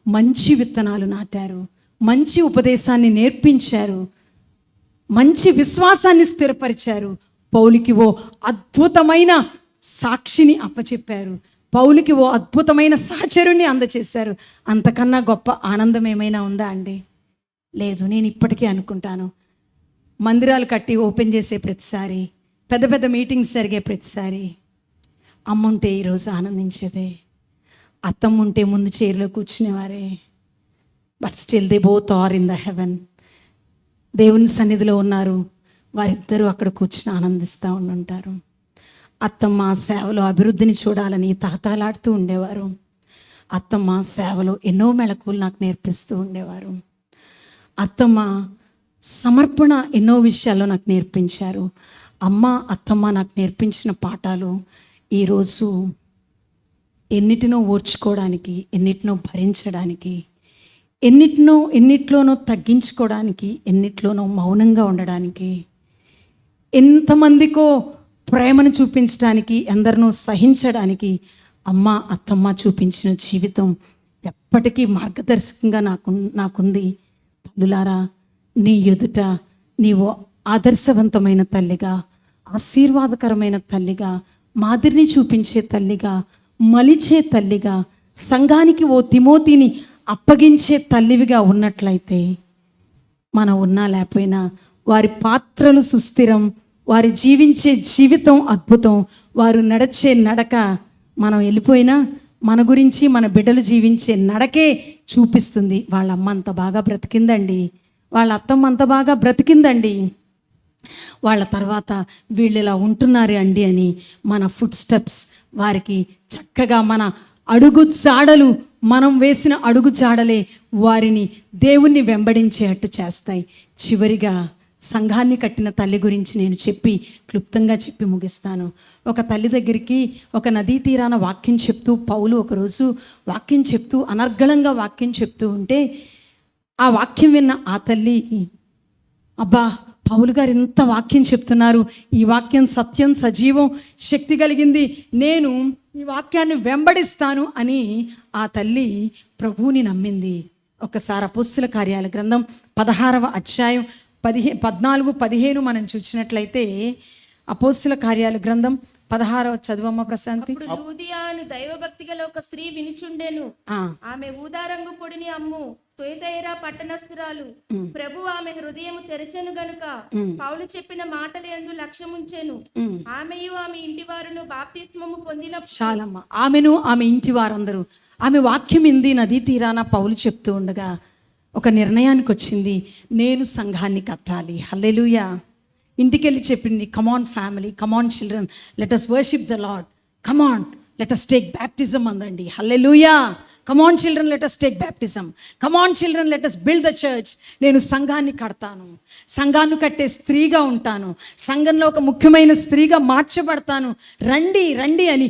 మంచి విత్తనాలు నాటారు, మంచి ఉపదేశాన్ని నేర్పించారు, మంచి విశ్వాసాన్ని స్థిరపరిచారు. పౌలుకి ఓ అద్భుతమైన సాక్షిని అప్పచెప్పారు. పౌలుకి ఓ అద్భుతమైన సహచరుణ్ణి అందచేశారు. అంతకన్నా గొప్ప ఆనందం ఏమైనా ఉందా అండి? లేదు. నేను ఇప్పటికీ అనుకుంటాను, మందిరాలు కట్టి ఓపెన్ చేసే ప్రతిసారి, పెద్ద పెద్ద మీటింగ్స్ జరిగే ప్రతిసారి అమ్ముంటే ఈరోజు ఆనందించేదే, అత్తమ్మ ఉంటే ముందు చైర్లో కూర్చునేవారే. But still they both are in the heaven. దేవుని సన్నిధిలో ఉన్నారు. వారిద్దరూ అక్కడ కూర్చుని ఆనందిస్తూ ఉండుంటారు. అత్తమ్మ సేవలో అభివృద్ధిని చూడాలని తహతలాడుతూ ఉండేవారు. అత్తమ్మ సేవలో ఎన్నో మెళకువలు నాకు నేర్పిస్తూ ఉండేవారు. అత్తమ్మ సమర్పణ ఎన్నో విషయాల్లో నాకు నేర్పించారు. అమ్మ అత్తమ్మ నాకు నేర్పించిన పాఠాలు ఈరోజు ఎన్నిటినో ఓర్చుకోవడానికి, ఎన్నిటినో భరించడానికి, ఎన్నిట్లోనో తగ్గించుకోవడానికి, ఎన్నిట్లోనో మౌనంగా ఉండడానికి, ఎంతమందికో ప్రేమను చూపించడానికి, ఎందరినో సహించడానికి అమ్మ అత్తమ్మ చూపించిన జీవితం ఎప్పటికీ మార్గదర్శకంగా నాకుంది. తల్లులారా, నీ ఎదుట నీవు ఆదర్శవంతమైన తల్లిగా, ఆశీర్వాదకరమైన తల్లిగా, మాదిరిని చూపించే తల్లిగా, మలిచే తల్లిగా, సంఘానికి ఓ తిమోతిని అప్పగించే తల్లివిగా ఉన్నట్లయితే, మనం ఉన్నా లేకపోయినా వారి పాత్రలు సుస్థిరం, వారి జీవించే జీవితం అద్భుతం, వారు నడిచే నడక మనం వెళ్ళిపోయినా మన గురించి మన బిడ్డలు జీవించే నడకే చూపిస్తుంది. వాళ్ళ అమ్మ అంత బాగా బ్రతికిందండి, వాళ్ళ అత్తమ్మ అంత బాగా బ్రతికిందండి, వాళ్ళ తర్వాత వీళ్ళు ఇలా ఉంటున్నారు అండి అని మన ఫుట్ స్టెప్స్ వారికి చక్కగా, మన అడుగు జాడలు, మనం వేసిన అడుగు జాడలే వారిని దేవుణ్ణి వెంబడించేటట్టు చేస్తాయి. చివరిగా సంఘాన్ని కట్టిన తల్లి గురించి నేను క్లుప్తంగా చెప్పి ముగిస్తాను. ఒక తల్లి దగ్గరికి ఒక నదీ తీరాన వాక్యం చెప్తూ పౌలు ఒకరోజు వాక్యం చెప్తూ అనర్గళంగా వాక్యం చెప్తూ ఉంటే, ఆ వాక్యం విన్న ఆ తల్లి, అబ్బా పౌలు గారు ఇంత వాక్యం చెప్తున్నారు, ఈ వాక్యం సత్యం, సజీవం, శక్తి కలిగింది, నేను ఈ వాక్యాన్ని వెంబడిస్తాను అని ఆ తల్లి ప్రభువుని నమ్మింది. ఒకసారి అపోస్తల కార్యాల గ్రంథం 16వ అధ్యాయం 14-15 మనం చూసినట్లయితే, అపోస్తల కార్యాల గ్రంథం 16వ చదువమ్మ ప్రశాంతి. అప్పుడు లూదియా అను దైవభక్తి గల ఒక స్త్రీ వినుచుండెను. ఆమె ఊదారంగు పొడిని అమ్ము తొయతైరా పట్టణస్థురాలు. ప్రభు ఆమె హృదయము తెరచెను గనుక పౌలు చెప్పిన మాటలు యందు లక్ష్యముంచెను. ఆమెయు ఆమె ఇంటి వారును బాప్తిస్మము పొందిన. చాలమ్మ, ఆమెను ఆమె ఇంటి వారందరూ, ఆమె వాక్యం ఇంది నదీ తీరాన పౌలు చెప్తూ ఉండగా ఒక నిర్ణయానికి వచ్చింది, నేను సంఘాన్ని కట్టాలి. హల్లెలూయా. ఇంటికెళ్ళి చెప్పింది, come on family, come on children, let us worship the lord, come on let us take baptism అందండి. Hallelujah. Come on children, let us take baptism, come on children, let us build the church. నేను సంఘాన్ని కడతాను, సంఘాన్ని కట్టే స్త్రీగా ఉంటాను, సంఘంలో ఒక ముఖ్యమైన స్త్రీగా మార్చబడతాను, రండి రండి అని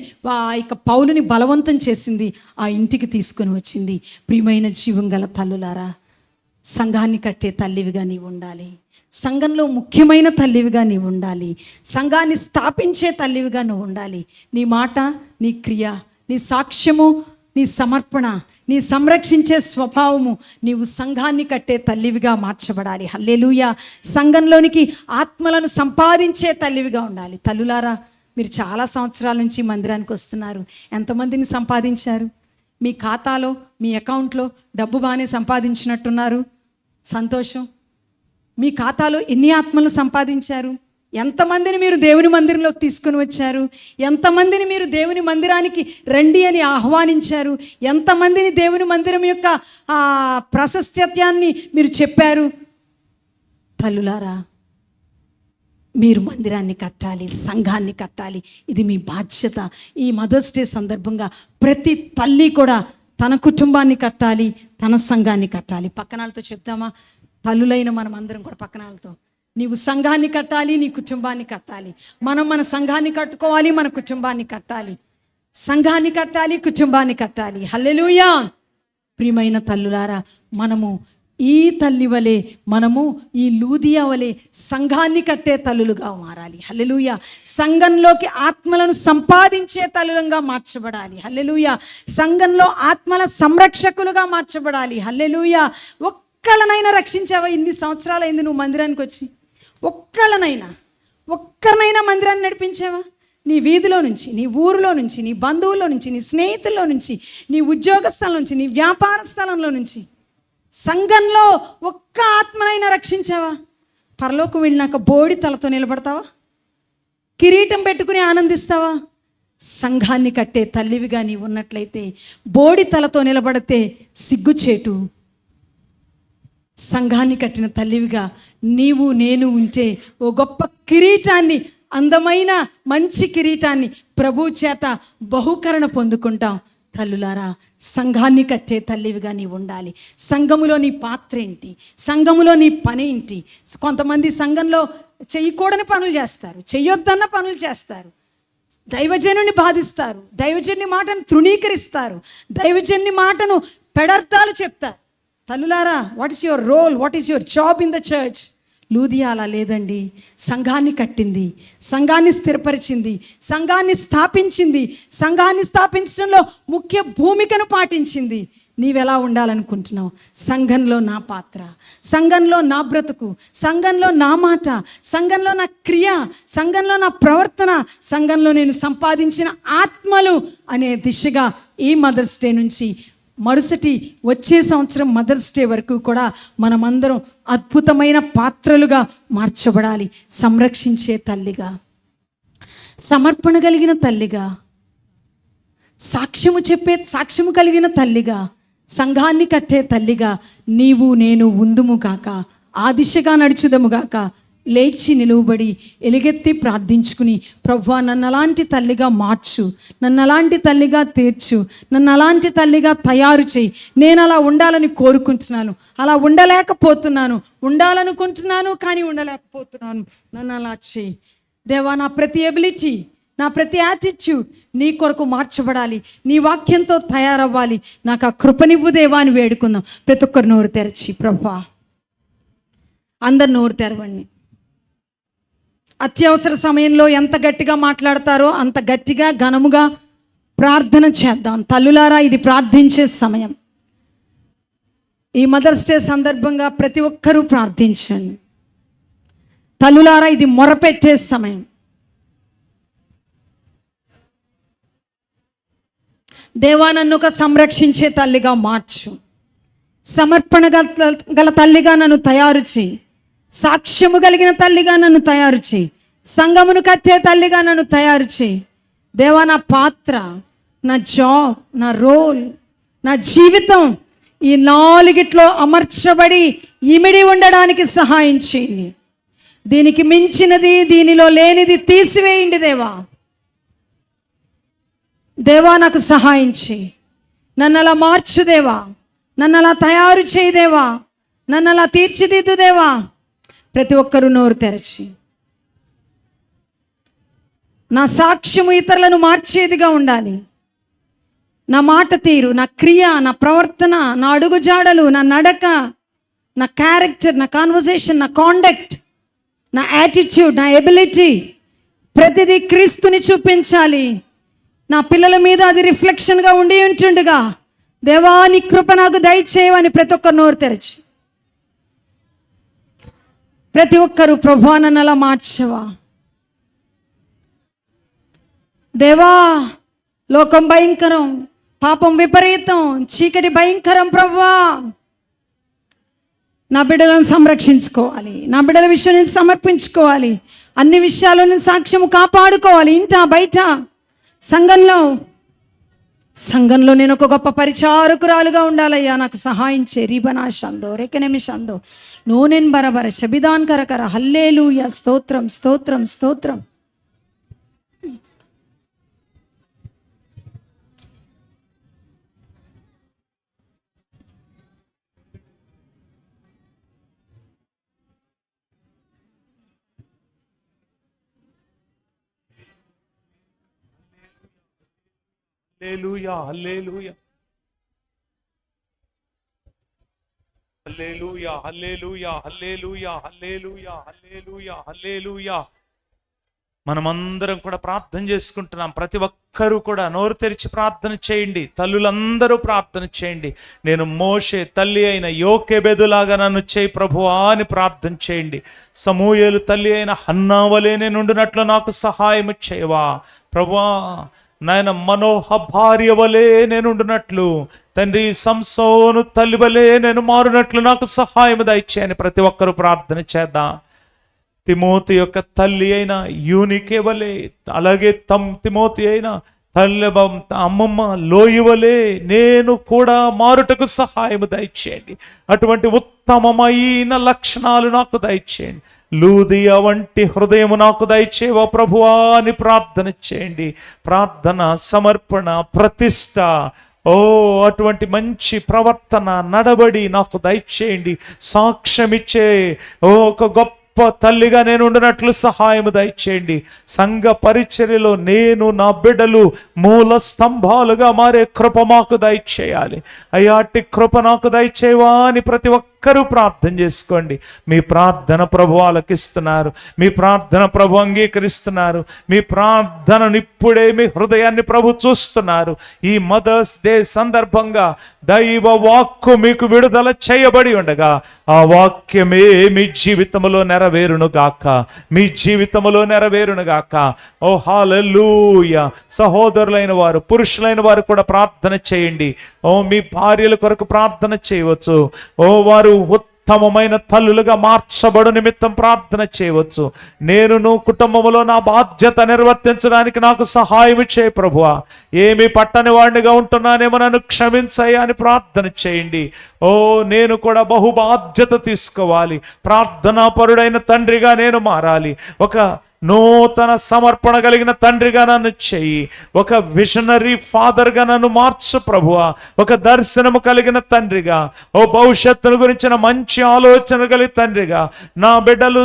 ఇక పౌలుని బలవంతం చేసింది, ఆ ఇంటికి తీసుకొని వచ్చింది. ప్రియమైన జీవం గల తల్లులారా, సంఘాన్ని కట్టే తల్లివిగా నీవు ఉండాలి, సంఘంలో ముఖ్యమైన తల్లివిగా నీవు ఉండాలి, సంఘాన్ని స్థాపించే తల్లివిగా నువ్వు ఉండాలి. నీ మాట, నీ క్రియ, నీ సాక్ష్యము, నీ సమర్పణ, నీ సంరక్షించే స్వభావము, నీవు సంఘాన్ని కట్టే తల్లివిగా మార్చబడాలి. హల్లెలూయా. సంఘంలోనికి ఆత్మలను సంపాదించే తల్లివిగా ఉండాలి. తల్లులారా, మీరు చాలా సంవత్సరాల నుంచి మందిరానికి వస్తున్నారు, ఎంతమందిని సంపాదించారు? మీ ఖాతాలో, మీ అకౌంట్లో డబ్బు బాగానే సంపాదించినట్టున్నారు, సంతోషం. మీ ఖాతాలో ఎన్ని ఆత్మలు సంపాదించారు? ఎంతమందిని మీరు దేవుని మందిరంలోకి తీసుకుని వచ్చారు? ఎంతమందిని మీరు దేవుని మందిరానికి రండి అని ఆహ్వానించారు? ఎంతమందిని దేవుని మందిరం యొక్క ప్రాశస్త్యాన్ని మీరు చెప్పారు? తల్లులారా, మీరు మందిరాన్ని కట్టాలి, సంఘాన్ని కట్టాలి, ఇది మీ బాధ్యత. ఈ మదర్స్ డే సందర్భంగా ప్రతి తల్లి కూడా తన కుటుంబాన్ని కట్టాలి, తన సంఘాన్ని కట్టాలి. పక్కనాలతో చెప్తామా? తల్లులైన మనం అందరం కూడా పక్కనాలతో, నీవు సంఘాన్ని కట్టాలి, నీ కుటుంబాన్ని కట్టాలి. మనం మన సంఘాన్ని కట్టుకోవాలి, మన కుటుంబాన్ని కట్టాలి, సంఘాన్ని కట్టాలి, కుటుంబాన్ని కట్టాలి. హల్లెలూయా. ప్రియమైన తల్లులారా, మనము ఈ తల్లి వలె, మనము ఈ లూదియా వలె సంఘాన్ని కట్టే తల్లులుగా మారాలి. హల్లెలూయా. సంఘంలోకి ఆత్మలను సంపాదించే తల్లులుగా మార్చబడాలి. హల్లెలూయా. సంఘంలో ఆత్మల సంరక్షకులుగా మార్చబడాలి. హల్లెలూయా. ఒక్కళ్ళనైనా రక్షించావా? ఇన్ని సంవత్సరాలైంది నువ్వు మందిరానికి వచ్చి, ఒక్కరినైనా మందిరాన్ని నడిపించావా? నీ వీధిలో నుంచి, నీ ఊరిలో నుంచి, నీ బంధువుల్లో నుంచి, నీ స్నేహితుల్లో నుంచి, నీ ఉద్యోగ స్థలం నుంచి, నీ వ్యాపార స్థలంలో నుంచి, సంఘంలో ఒక్క ఆత్మనైనా రక్షించావా? పరలోకం వెళ్ళినాక బోడి తలతో నిలబడతావా? కిరీటం పెట్టుకుని ఆనందిస్తావా? సంఘాన్ని కట్టే తల్లివిగా నీవు ఉన్నట్లయితే బోడి తలతో నిలబడితే సిగ్గుచేటు. సంఘాన్ని కట్టిన తల్లివిగా నీవు నేను ఉంటే ఓ గొప్ప కిరీటాన్ని, అందమైన మంచి కిరీటాన్ని ప్రభు చేత బహుకరణ పొందుకుంటాం. తల్లులారా, సంఘాన్ని కట్టే తల్లివిగా నీవు ఉండాలి. సంఘములో నీ పాత్ర ఏంటి? సంఘములో నీ పని ఏంటి? కొంతమంది సంఘంలో చెయ్యకూడని పనులు చేస్తారు, చెయ్యొద్దన్న పనులు చేస్తారు, దైవజనుని బాధిస్తారు, దైవజనుని మాటను తృణీకరిస్తారు, దైవజనుని మాటను పెడర్థాలు చెప్తారు. తల్లులారా, what is your role? What is your job in the church? లూదియా అలా లేదండి. సంఘాన్ని కట్టింది, సంఘాన్ని స్థిరపరిచింది, సంఘాన్ని స్థాపించింది, సంఘాన్ని స్థాపించడంలో ముఖ్య భూమికను పాటించింది. నీవెలా ఉండాలనుకుంటున్నావు? సంఘంలో నా పాత్ర, సంఘంలో నా బ్రతుకు, సంఘంలో నా మాట, సంఘంలో నా క్రియ, సంఘంలో నా ప్రవర్తన, సంఘంలో నేను సంపాదించిన ఆత్మలు అనే దిశగా ఈ మదర్స్ డే నుంచి మరుసటి వచ్చే సంవత్సరం మదర్స్ డే వరకు కూడా మనమందరం అద్భుతమైన పాత్రలుగా మార్చబడాలి. సంరక్షించే తల్లిగా, సమర్పణ కలిగిన తల్లిగా, సాక్ష్యము కలిగిన తల్లిగా, సంఘాన్ని కట్టే తల్లిగా నీవు నేను ఉందుము గాక, ఆ దిశగా నడుచుదము గాక. లేచి నిలువబడి ఎలుగెత్తి ప్రార్థించుకుని, ప్రభువా నన్ను అలాంటి తల్లిగా మార్చు, నన్ను అలాంటి తల్లిగా తీర్చు, నన్ను అలాంటి తల్లిగా తయారు చేయి. నేను అలా ఉండాలని కోరుకుంటున్నాను, అలా ఉండలేకపోతున్నాను, ఉండాలనుకుంటున్నాను కానీ ఉండలేకపోతున్నాను. నన్ను అలా చేయి దేవా. నా ప్రతి ఎబిలిటీ, నా ప్రతి యాటిట్యూడ్ నీ కొరకు మార్చబడాలి, నీ వాక్యంతో తయారవ్వాలి. నాకు ఆ కృపనివ్వు దేవా అని వేడుకుందాం. ప్రతి ఒక్కరు నోరు తెరచి, ప్రభువా అందరు నోరు తెరవండి. అత్యవసర సమయంలో ఎంత గట్టిగా మాట్లాడతారో అంత గట్టిగా ఘనముగా ప్రార్థన చేద్దాం. తల్లులారా, ఇది ప్రార్థించే సమయం. ఈ మదర్స్ డే సందర్భంగా ప్రతి ఒక్కరూ ప్రార్థించండి. తల్లులారా, ఇది మొరపెట్టే సమయం. దేవా నన్ను ఒక సంరక్షించే తల్లిగా మార్చు, సమర్పణ గల తల్లిగా నన్ను తయారు చేయి, సాక్ష్యము కలిగిన తల్లిగా నన్ను తయారు చేయి, సంఘమును కట్టే తల్లిగా నన్ను తయారు చేయి. దేవా నా పాత్ర, నా జాబ్, నా రోల్, నా జీవితం ఈ నాలుగిట్లో అమర్చబడి ఇమిడి ఉండడానికి సహాయం చేయండి. దీనికి మించినది, దీనిలో లేనిది తీసివేయండి దేవా. దేవా నాకు సహాయం చేయి, నన్ను అలా మార్చు దేవా, నన్ను అలా తయారు చేయి దేవా, నన్ను అలా తీర్చిదిద్దు దేవా. ప్రతి ఒక్కరూ నోరు తెరచి, నా సాక్ష్యము ఇతరులను మార్చేదిగా ఉండాలి. నా మాట తీరు, నా క్రియ, నా ప్రవర్తన, నా అడుగుజాడలు, నా నడక, నా క్యారెక్టర్, నా కాన్వర్సేషన్, నా కాండక్ట్, నా యాటిట్యూడ్, నా ఎబిలిటీ ప్రతిదీ క్రీస్తుని చూపించాలి. నా పిల్లల మీద అది రిఫ్లెక్షన్గా ఉండి ఉంటుండగా దేవా నీ కృప నాకు దయచేయమని ప్రతి ఒక్కరు నోరు తెరచి, ప్రతి ఒక్కరు ప్రభువా నన్ను అలా మార్చవా దేవా. లోకం భయంకరం, పాపం విపరీతం, చీకటి భయంకరం ప్రభువా. నా బిడ్డలను సంరక్షించుకోవాలి, నా బిడ్డల విషయం నేను సమర్పించుకోవాలి, అన్ని విషయాల్లో నేను సాక్ష్యము కాపాడుకోవాలి. ఇంట బయట సంఘంలో నేను ఒక గొప్ప పరిచారకురాలుగా ఉండాలయ్యా. నాకు సహాయం చే. రీబనా షందో రేకనేమి షందో నోనెన్ బరబర శబిదాన్ కరకర హల్లేలూయా. స్తోత్రం స్తోత్రం స్తోత్రం. హల్లెలూయా హల్లెలూయా హల్లెలూయా హల్లెలూయా హల్లెలూయా హల్లెలూయా హల్లెలూయా హల్లెలూయా. మనమందరం కూడా ప్రార్థన చేసుకుంటున్నాం. ప్రతి ఒక్కరూ కూడా నోరు తెరిచి ప్రార్థన చేయండి. తల్లులందరూ ప్రార్థన చేయండి. నేను మోషే తల్లి అయిన యోకెబెదులాగా నన్ను చేయి ప్రభువా అని ప్రార్థన చేయండి. సమూయేలు తల్లి అయిన హన్నావలే నేను ఉండునట్లు నాకు సహాయం చేయవా ప్రభువా. నాయన మనోహ భార్య వలె నేను ఉండునట్లు, తండ్రి సంసోను తల్లి వలె నేను మారునట్లు నాకు సహాయం దయచేయని ప్రతి ఒక్కరూ ప్రార్థన చేద్దాం. తిమోతి యొక్క తల్లి అయిన యూనికే వలె, అలాగే తిమోతి అయిన తల్లి అమ్మమ్మ లోయి వలె నేను కూడా మారుటకు సహాయం దయచేయండి. అటువంటి ఉత్తమమైన లక్షణాలు నాకు దయచేయండి. లూదియా వంటి హృదయము నాకు దయచేవా ప్రభువా అని ప్రార్థన చేయండి. ప్రార్థన, సమర్పణ, ప్రతిష్ట, అటువంటి మంచి ప్రవర్తన, నడబడి నాకు దయచేయండి. సాక్ష్యమిచ్చే ఒక గొప్ప తల్లిగా నేను ఉండినట్లు సహాయం దయచేయండి. సంఘ పరిచర్యలో నేను, నా బిడ్డలు మూల స్తంభాలుగా మారే కృప మాకు దయచేయాలి. అయ్యాటి కృప నాకు దయచేవా అని ప్రతి ఒక్కరూ ప్రార్థన చేసుకోండి. మీ ప్రార్థన ప్రభు ఆలకిస్తున్నారు. మీ ప్రార్థన ప్రభు అంగీకరిస్తున్నారు. మీ ప్రార్థనను ఇప్పుడే మీ హృదయాన్ని ప్రభు చూస్తున్నారు. ఈ మదర్స్ డే సందర్భంగా దైవ వాక్కు మీకు విడుదల చేయబడి ఉండగా ఆ వాక్యమే మీ జీవితంలో నెరవేరును గాక, మీ జీవితంలో నెరవేరును గాక. ఓ హల్లెలూయా. సహోదరులైన వారు, పురుషులైన వారు కూడా ప్రార్థన చేయండి. మీ భార్యల కొరకు ప్రార్థన చేయవచ్చు. వారు ఉత్తమమైన తల్లులుగా మార్చబడు నిమిత్తం ప్రార్థన చేయవచ్చు. నేను కుటుంబంలో నా బాధ్యత నిర్వర్తించడానికి నాకు సహాయం చేయ ప్రభువా. ఏమి పట్టని వాడినిగా ఉంటున్నానేమో నన్ను క్షమించయ్యా అని ప్రార్థన చేయండి. నేను కూడా బహుబాధ్యత తీసుకోవాలి. ప్రార్థనా పరుడైన తండ్రిగా నేను మారాలి. ఒక నూతన సమర్పణ కలిగిన తండ్రిగా నన్ను చెయ్యి. ఒక విజనరీ ఫాదర్గా నన్ను మార్చు ప్రభువా. ఒక దర్శనము కలిగిన తండ్రిగా, భవిష్యత్తును గురించిన మంచి ఆలోచన కలిగిన తండ్రిగా, నా బిడ్డలు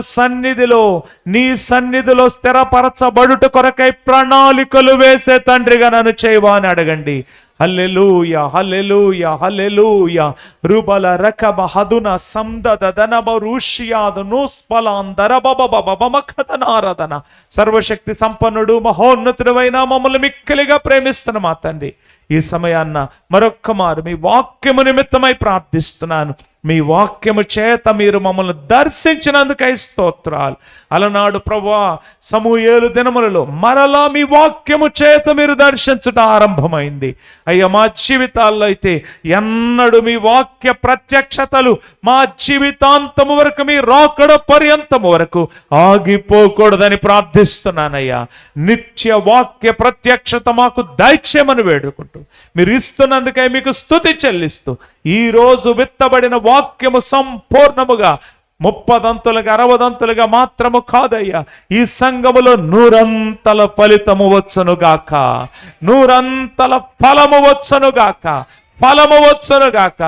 నీ సన్నిధిలో స్థిరపరచబడుట కొరకై ప్రణాళికలు వేసే తండ్రిగా నన్ను చేయవా అని అడగండి. హల్లెలూయా, హల్లెలూయా, హల్లెలూయా. రుబల రకబ హదున సందద దనబ రూషియాద నూస్పలాందర బబబబమఖతనారదన. సర్వశక్తి సంపన్నుడు, మహోన్నతుడైన మమ్మల్ని మిక్కిలిగా ప్రేమిస్తున్న మా తండ్రి, ఈ సమయాన్న మరొక్క మారు మీ వాక్యము నిమిత్తమై ప్రార్థిస్తున్నాను. మీ వాక్యము చేత మీరు మమ్మల్ని దర్శించినందుకై స్తోత్రాలు. అలనాడు ప్రభువా సమూయేలు దినములలో మరలా మీ వాక్యము చేత మీరు దర్శించుట ఆరంభమైంది. అయ్యా, మా జీవితాల్లో అయితే ఎన్నడూ మీ వాక్య ప్రత్యక్షతలు మా జీవితాంతము వరకు, మీ రాకడ పర్యంతము వరకు ఆగిపోకూడదని ప్రార్థిస్తున్నానయ్యా. నిత్య వాక్య ప్రత్యక్షత మాకు దయచేయమని వేడుకుంటూ, మీరు ఇస్తున్నందుకై మీకు స్తుతి చెల్లిస్తూ, ఈ రోజు విత్తబడిన వాక్యము సంపూర్ణముగా 30 60 మాత్రము కాదయ్యా, ఈ సంఘములో 100 ఫలితము వచ్చునుగాక, 100 ఫలము వచ్చునుగాక, ఫలము వచ్చునుగాక.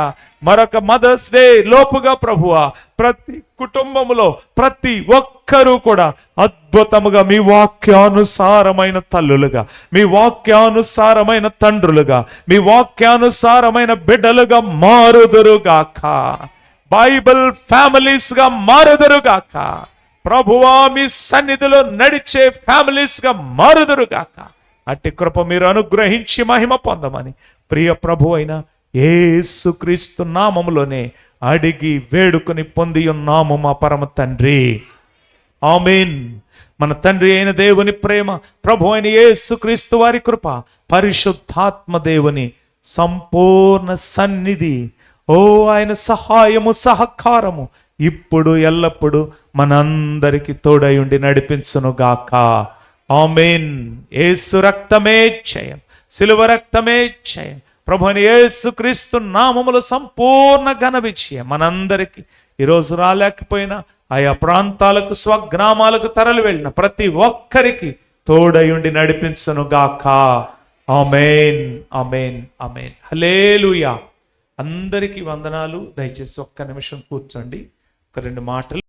మరొక మదర్స్ డే లోపుగా ప్రభువా ప్రతి కుటుంబములో ప్రతి ఒక్కరూ కూడా అద్భుతముగా మీ వాక్యానుసారమైన తల్లులుగా, మీ వాక్యానుసారమైన తండ్రులుగా, మీ వాక్యానుసారమైన బిడ్డలుగా మారుదురుగాక. బైబిల్ ఫ్యామిలీస్ గా మారుదురుగాక. ప్రభువా మీ సన్నిధిలో నడిచే ఫ్యామిలీస్ గా మారుదురుగాక. అట్టి కృప మీరు అనుగ్రహించి మహిమ పొందమని ప్రియ ప్రభు అయిన యేసుక్రీస్తు నామములోనే అడిగి వేడుకొని పొంది ఉన్నాము మా పరమ తండ్రి. ఆమేన్. మన తండ్రి అయిన దేవుని ప్రేమ, ప్రభు అయిన యేసుక్రీస్తు వారి కృప, పరిశుద్ధాత్మ దేవుని సంపూర్ణ సన్నిధి, ఆయన సహాయము సహకారము ఇప్పుడు ఎల్లప్పుడు మనందరికి తోడై ఉండి నడిపించును గాక. ఆమేన్. యేసు రక్తమే జయం, సిలువ రక్తమే జయం. ప్రభుని యేసుక్రీస్తు నామములో సంపూర్ణ ఘన విజయం మనందరికీ. ఈరోజు రాలేకపోయినా ఆయా ప్రాంతాలకు, స్వగ్రామాలకు తరలి వెళ్ళిన ప్రతి ఒక్కరికి తోడయుండి నడిపించును గాక. ఆమేన్, ఆమేన్, ఆమేన్. హల్లెలూయా. అందరికీ వందనాలు. దయచేసి ఒక్క నిమిషం కూర్చోండి. ఒక 2 మాటలు